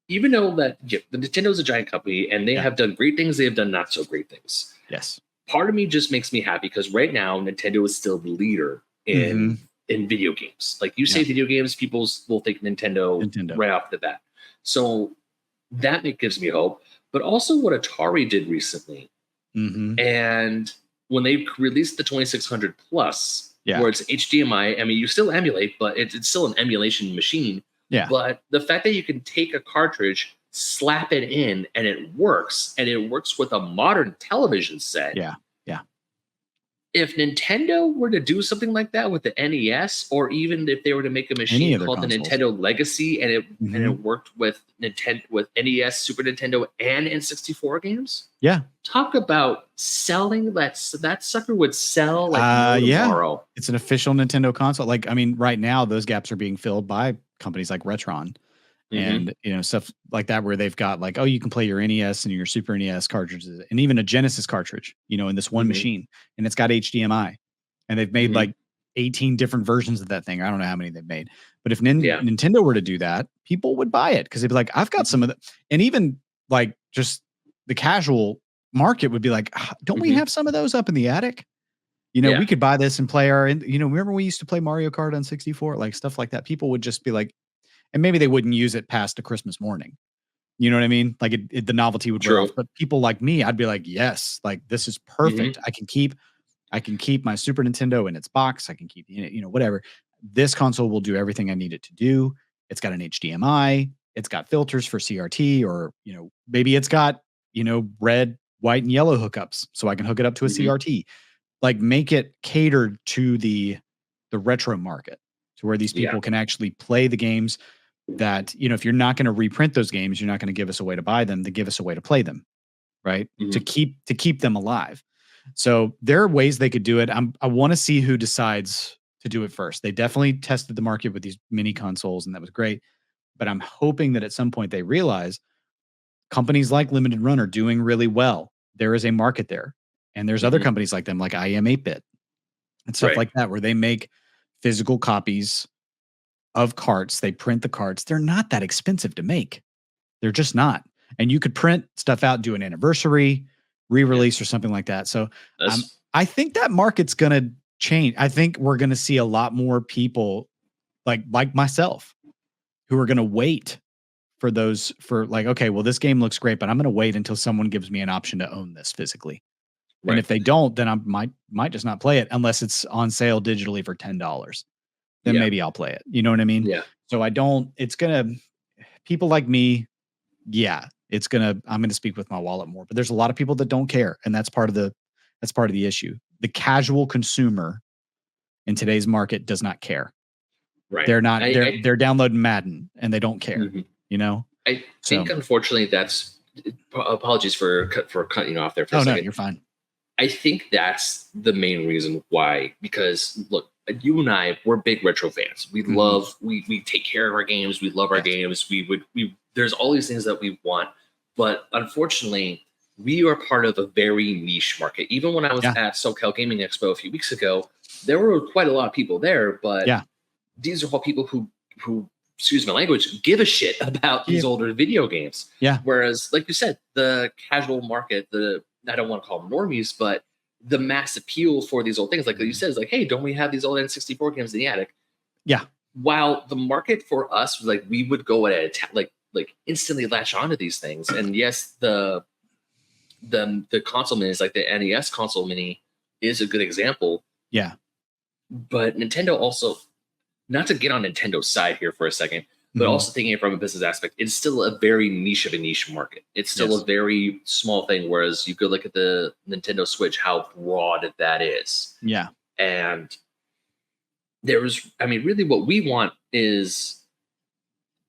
Even though that the Nintendo's a giant company and they have done great things, they have done not so great things. Yes. Part of me just makes me happy because right now Nintendo is still the leader in video games. Like you say video games, people will think Nintendo right off the bat. So that gives me hope. But also what Atari did recently. And when they released the 2600 Plus, where it's HDMI, I mean, you still emulate, but it's still an emulation machine. Yeah. But the fact that you can take a cartridge, slap it in, and it works with a modern television set. Yeah. Yeah. If Nintendo were to do something like that with the NES, or even if they were to make a machine called the Nintendo Legacy, and it worked with NES, Super Nintendo, and N64 games, talk about selling. That sucker would sell like tomorrow. It's an official Nintendo console. Like, I mean, right now those gaps are being filled by companies like Retron. And stuff like that, where they've got like, oh, you can play your NES and your Super NES cartridges, and even a Genesis cartridge, in this one machine, and it's got HDMI, and they've made like 18 different versions of that thing. I don't know how many they've made, but if Nintendo were to do that, people would buy it because they'd be like, I've got some of that, and even like just the casual market would be like, don't we have some of those up in the attic? We could buy this and play our, remember we used to play Mario Kart on 64, like stuff like that. People would just be like. And maybe they wouldn't use it past a Christmas morning. You know what I mean? Like the novelty would wear off. But people like me, I'd be like, yes, like this is perfect. I can keep my Super Nintendo in its box. I can keep, whatever. This console will do everything I need it to do. It's got an HDMI. It's got filters for CRT, or, maybe it's got, red, white, and yellow hookups. So I can hook it up to a CRT. Like make it catered to the retro market, to where these people can actually play the games that, if you're not going to reprint those games, you're not going to give us a way to buy them, to give us a way to play them, right? To keep them alive. So there are ways they could do it. I want to see who decides to do it first. They definitely tested the market with these mini consoles, and that was great. But I'm hoping that at some point they realize companies like Limited Run are doing really well. There is a market there. And there's other companies like them, like IM 8-Bit and stuff like that, where they make physical copies of carts. They print the carts. They're not that expensive to make. They're just not. And you could print stuff out, do an anniversary re-release or something like that. So I think that market's going to change. I think we're going to see a lot more people like myself who are going to wait for like, okay, well, this game looks great, but I'm going to wait until someone gives me an option to own this physically. And if they don't, then I might just not play it unless it's on sale digitally for $10. Then maybe I'll play it. You know what I mean? Yeah. So people like me, I'm going to speak with my wallet more, but there's a lot of people that don't care. And that's part of the issue. The casual consumer in today's market does not care. Right. They're not, they're downloading Madden and they don't care, I think unfortunately that's, apologies for cutting you off there for a second. No, you're fine. I think that's the main reason why, because look, you and I, we're big retro fans. We love, we take care of our games. We love our games. There's all these things that we want, but unfortunately we are part of a very niche market. Even when I was at SoCal Gaming Expo a few weeks ago, there were quite a lot of people there, but these are all people who, excuse my language, give a shit about these older video games. Yeah. Whereas, like you said, the casual market, I don't want to call them normies, but the mass appeal for these old things, like you said, is like, hey, don't we have these old N64 games in the attic? Yeah. While the market for us, like we would go at it, like instantly latch onto these things. And yes, the console minis, like the NES console mini, is a good example. Yeah. But Nintendo also, not to get on Nintendo's side here for a second, but also thinking it from a business aspect, it's still a very niche of a niche market. It's still a very small thing. Whereas you could look at the Nintendo Switch, how broad that is. Yeah. And I mean, really what we want is,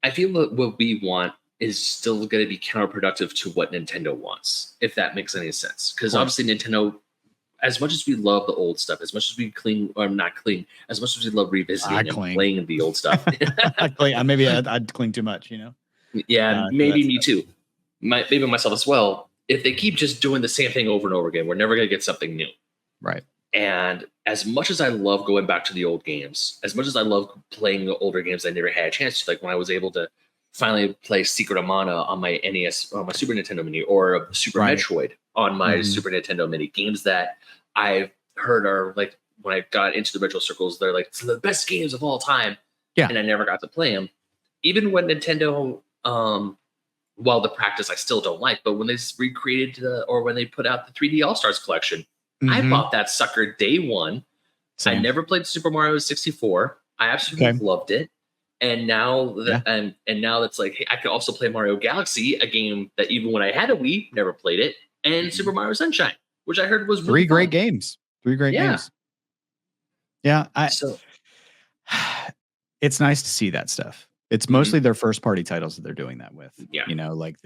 I feel that what we want is still going to be counterproductive to what Nintendo wants, if that makes any sense. Because obviously Nintendo, as much as we love the old stuff, as much as we clean or not clean, as much as we love revisiting and playing the old stuff. Maybe I'd cling too much, you know? Yeah, maybe me too. Maybe myself as well. If they keep just doing the same thing over and over again, we're never going to get something new. Right. And as much as I love going back to the old games, as much as I love playing the older games I never had a chance to, like when I was able to finally play Secret of Mana on my NES, on my Super Nintendo Mini, or Super Metroid on my Super Nintendo Mini, games that I've heard are like, when I got into the retro circles, they're like some of the best games of all time. Yeah. And I never got to play them. Even when Nintendo, well, the practice I still don't like, but when they recreated or when they put out the 3D All-Stars collection, I bought that sucker day one. Same. I never played Super Mario 64. I absolutely loved it. And now and now it's like, hey, I could also play Mario Galaxy, a game that even when I had a Wii, never played it, and Super Mario Sunshine, which I heard was really Three great games. Yeah, it's nice to see that stuff. It's mostly their first party titles that they're doing that with. Yeah. You know, like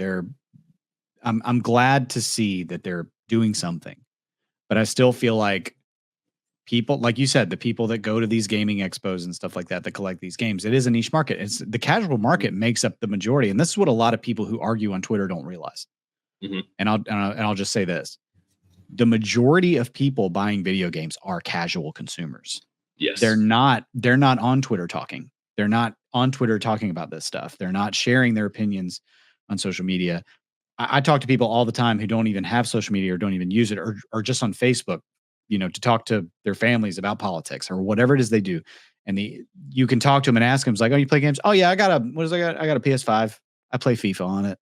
I'm glad to see that they're doing something. But I still feel like people, like you said, the people that go to these gaming expos and stuff like that collect these games, it is a niche market. It's the casual market makes up the majority, and this is what a lot of people who argue on Twitter don't realize. And I'll just say this: the majority of people buying video games are casual consumers. Yes, they're not on Twitter talking. They're not on Twitter talking about this stuff. They're not sharing their opinions on social media. I talk to people all the time who don't even have social media or don't even use it, or just on Facebook, you know, to talk to their families about politics or whatever it is they do. And you can talk to them and ask them, it's like, oh, you play games? Oh yeah, I got a PS5. I play FIFA on it.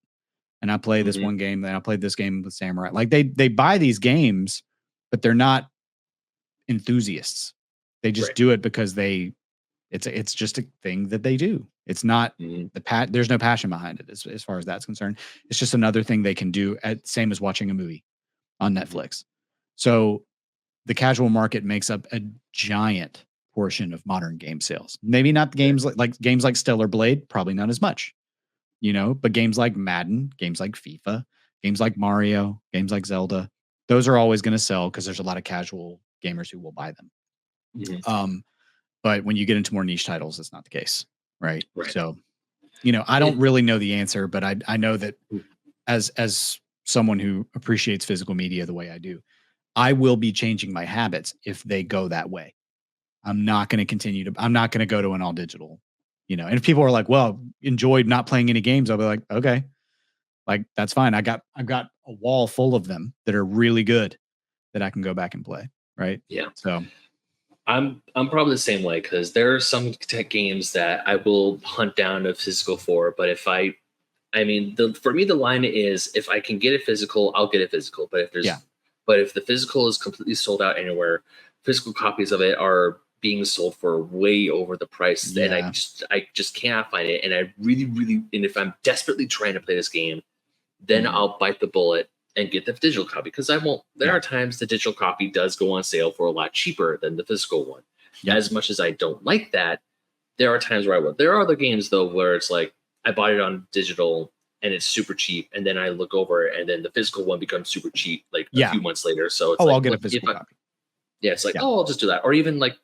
And I play this one game, and I played this game with Samurai. Like they buy these games, but they're not enthusiasts. They just do it because it's just a thing that they do. It's not there's no passion behind it as far as that's concerned. It's just another thing they can do, same as watching a movie on Netflix. So the casual market makes up a giant portion of modern game sales. Maybe not games like games like Stellar Blade, probably not as much, you know, but games like Madden, games like FIFA, games like Mario, games like Zelda, those are always going to sell because there's a lot of casual gamers who will buy them. But when you get into more niche titles, it's not the case. Right. So, you know, I don't really know the answer, but I know that as someone who appreciates physical media the way I do, I will be changing my habits if they go that way. I'm not going to go to an all digital, you know, and if people are like, well, enjoyed not playing any games, I'll be like, okay, like, that's fine. I've got a wall full of them that are really good that I can go back and play. Right. Yeah. So I'm probably the same way, because there are some tech games that I will hunt down a physical for, but if for me, the line is, if I can get it physical, I'll get it physical. But if the physical is completely sold out anywhere, physical copies of it are being sold for way over the price, and I just cannot find it. And I really, and if I'm desperately trying to play this game, then I'll bite the bullet and get the digital copy, because I won't. There are times the digital copy does go on sale for a lot cheaper than the physical one. As much as I don't like that, there are times where I will. There are other games though where it's like, I bought it on digital and it's super cheap, and then I look over and then the physical one becomes super cheap like a few months later. So it's I'll get a physical copy. Yeah, it's like, I'll just do that. Or even like,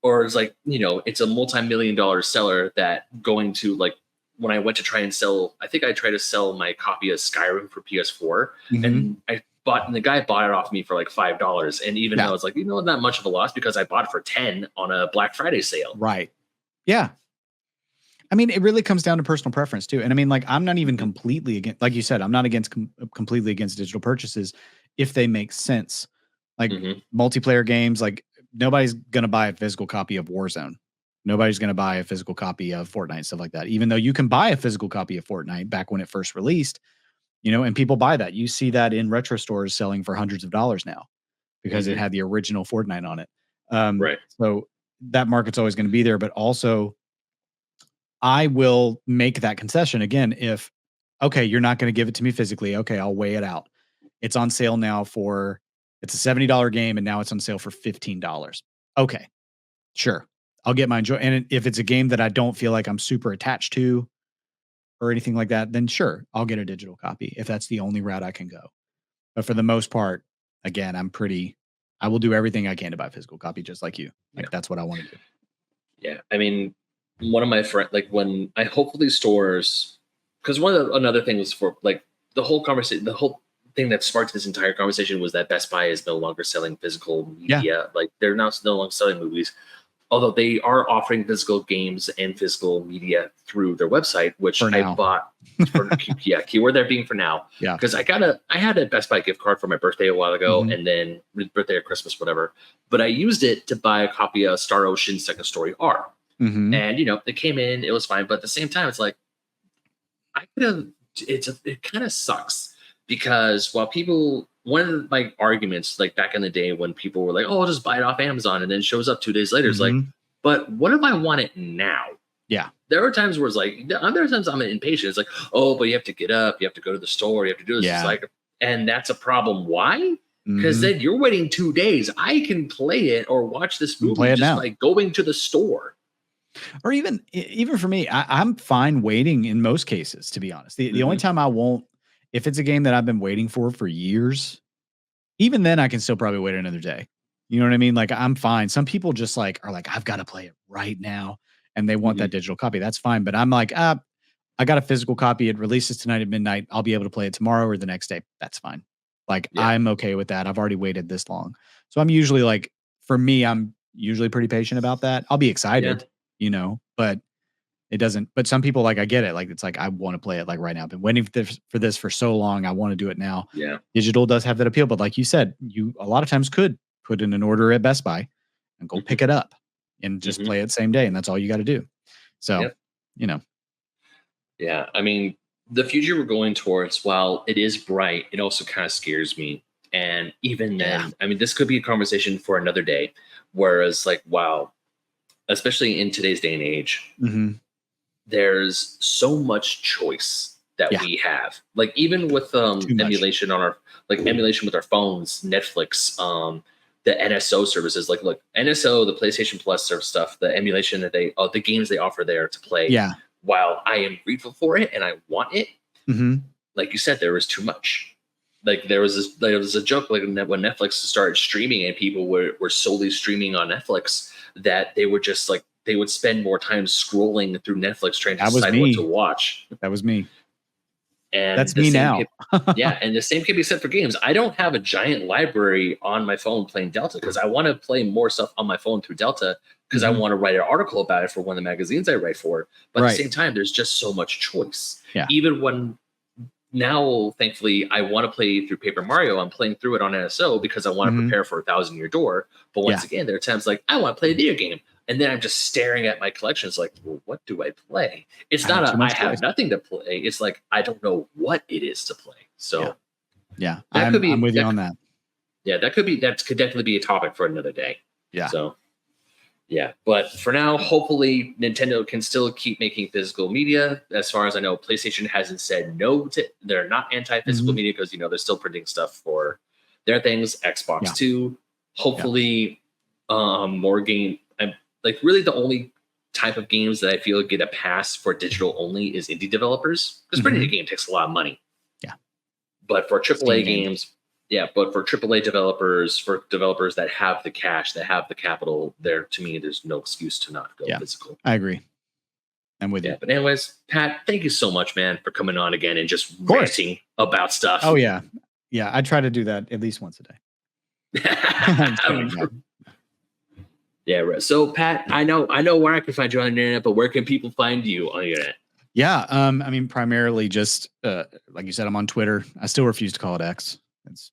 or it's like, you know, it's a multi-million-dollar seller that going to, like, when I went to try and sell, I think I tried to sell my copy of Skyrim for PS4, and the guy bought it off me for like $5. And even though it's like, you know, not much of a loss, because I bought it for 10 on a Black Friday sale. Right. Yeah. I mean, it really comes down to personal preference too. And I mean, like, I'm not even completely against, like you said, I'm not completely against digital purchases if they make sense. Like multiplayer games, like, nobody's going to buy a physical copy of Warzone. Nobody's going to buy a physical copy of Fortnite, stuff like that. Even though you can buy a physical copy of Fortnite back when it first released, you know, and people buy that. You see that in retro stores selling for hundreds of dollars now because it had the original Fortnite on it. So that market's always going to be there, but also I will make that concession again. If, okay, you're not going to give it to me physically. Okay, I'll weigh it out. It's on sale now it's a $70 game, and now it's on sale for $15. Okay, sure. I'll get my enjoy. And if it's a game that I don't feel like I'm super attached to or anything like that, then sure, I'll get a digital copy if that's the only route I can go. But for the most part, again, I will do everything I can to buy a physical copy, just like you. Like that's what I want to do. Yeah. I mean, one of my friends, like when I hope for these stores, because another thing was for like the whole conversation, the whole thing that sparked this entire conversation was that Best Buy is no longer selling physical media. Yeah. Like they're now no longer selling movies, although they are offering physical games and physical media through their website, which I bought for keyword there being for now. Yeah. Because I had a Best Buy gift card for my birthday a while ago, and then birthday or Christmas, whatever. But I used it to buy a copy of Star Ocean Second Story R. And it came in, it was fine, but at the same time, it's like I could have. It kind of sucks because one of my arguments, like back in the day when people were like, "Oh, I'll just buy it off Amazon," and then it shows up 2 days later, it's like, but what if I want it now? Yeah, there are times where it's like, there are times I'm impatient. It's like, oh, but you have to get up, you have to go to the store, you have to do this. Yeah. It's like, and that's a problem. Why? Because then you're waiting 2 days. I can play it or watch this movie just by going to the store. Or even for me, I'm fine waiting in most cases, to be honest. The only time I won't, if it's a game that I've been waiting for years, even then I can still probably wait another day. You know what I mean? Like I'm fine. Some people just are like, I've got to play it right now. And they want that digital copy. That's fine. But I'm like, I got a physical copy. It releases tonight at midnight. I'll be able to play it tomorrow or the next day. That's fine. Like I'm okay with that. I've already waited this long. So I'm usually like, for me, I'm usually pretty patient about that. I'll be excited. But it doesn't, but some people I get it. Like, it's like, I want to play it like right now. I've been waiting for this for so long. I want to do it now. Yeah. Digital does have that appeal, but like you said, you a lot of times could put in an order at Best Buy and go pick it up and just play it same day. And that's all you got to do. So, Yeah. I mean, the future we're going towards, while it is bright, it also kind of scares me. And even then, I mean, this could be a conversation for another day. Whereas wow, especially in today's day and age, there's so much choice that we have. Like even with emulation on our emulation with our phones, Netflix, the NSO services, like look, NSO, the PlayStation Plus stuff, the emulation that the games they offer there to play. Yeah. While I am grateful for it and I want it, like you said, there was too much. Like there was a joke like when Netflix started streaming and people were solely streaming on Netflix, that they were just like they would spend more time scrolling through Netflix trying to decide what to watch. That was me. And that's me now. And the same can be said for games. I don't have a giant library on my phone playing Delta because I want to play more stuff on my phone through Delta because I want to write an article about it for one of the magazines I write for. But at the same time, there's just so much choice. Yeah. Even when now, thankfully, I want to play through Paper Mario. I'm playing through it on NSO because I want to prepare for 1,000 Year Door. But once again, there are times like I want to play a video game. And then I'm just staring at my collections like, well, what do I play? It's not I have nothing to play. It's like, I don't know what it is to play. So yeah. I'm with you on that. Yeah, that could definitely be a topic for another day. Yeah. So yeah. But for now, hopefully Nintendo can still keep making physical media. As far as I know, PlayStation hasn't said no to, they're not anti-physical media because, they're still printing stuff for their things. Xbox too. Hopefully more game. Like really the only type of games that I feel get a pass for digital only is indie developers because printing a game takes a lot of money. Yeah. But for AAA games, but for AAA developers, for developers that have the cash, that have the capital, to me, there's no excuse to not go physical. I agree. I'm with you. But anyways, Pat, thank you so much, man, for coming on again and just ranting about stuff. Oh yeah. Yeah. I try to do that at least once a day. Yeah, right. So Pat, I know where I can find you on the internet, but where can people find you on the internet? Yeah, I mean, primarily just like you said, I'm on Twitter. I still refuse to call it X.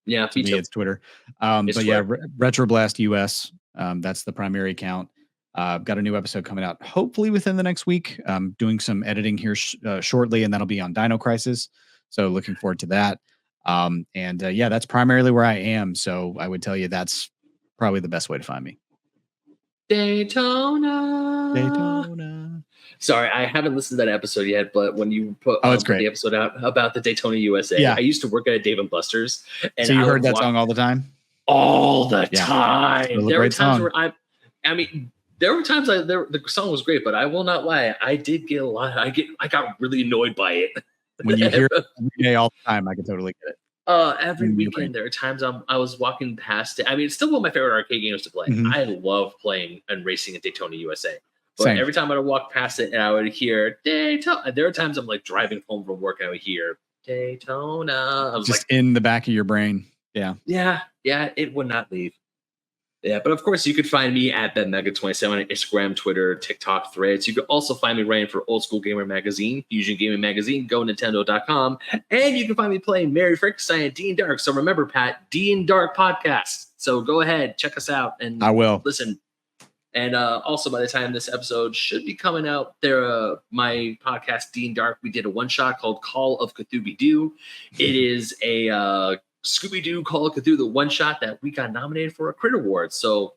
Me too. It's Twitter. But yeah, Retroblast US. That's the primary account. I've got a new episode coming out, hopefully within the next week. I'm doing some editing here shortly, and that'll be on Dino Crisis. So looking forward to that. That's primarily where I am. So I would tell you that's probably the best way to find me. Daytona. Sorry, I haven't listened to that episode yet, but when you put the episode out about the Daytona USA, I used to work at a Dave & Buster's. And so you heard that song all the time? All the time. There were times where there were times the song was great, but I will not lie, I did get a lot. I got really annoyed by it. When you hear it every day, all the time, I can totally get it. Every In your brain. weekend there are times I was walking past it. I mean, it's still one of my favorite arcade games to play. Mhm. I love playing and racing in Daytona, USA. But Same. every time I would walk past it and I would hear Daytona, there are times I'm like driving home from work and I would hear Daytona. I was Just like, in the back of your brain. Yeah. yeah, it would not leave. Yeah, but of course you could find me at BenMega27 on Instagram, Twitter, TikTok, Threads. You could also find me writing for Old School Gamer Magazine, Fusion Gaming Magazine, GoNintendo.com, and you can find me playing Mary Frankenstein and Dean Dark. So remember, Pat, Dean Dark podcast. So go ahead, check us out, and I will listen. And also, by the time this episode should be coming out, my podcast Dean Dark, we did a one shot called Call of Cthulhu. It is a Scooby-Doo Call of Cthulhu one shot that we got nominated for a Crit Award. So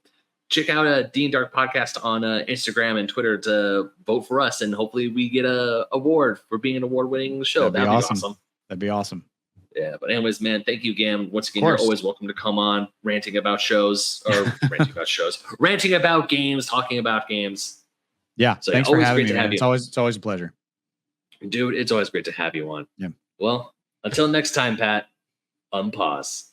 check out a Dean Dark podcast on Instagram and Twitter to vote for us, and hopefully we get a award for being an award-winning show. That'd be awesome. That'd be awesome. Yeah, but anyways, man, thank you again. Once again, you're always welcome to come on ranting about shows or ranting about games, talking about games. Yeah, so thanks for having me. It's always a pleasure, dude. It's always great to have you on. Yeah. Well, until next time, Pat. Unpause.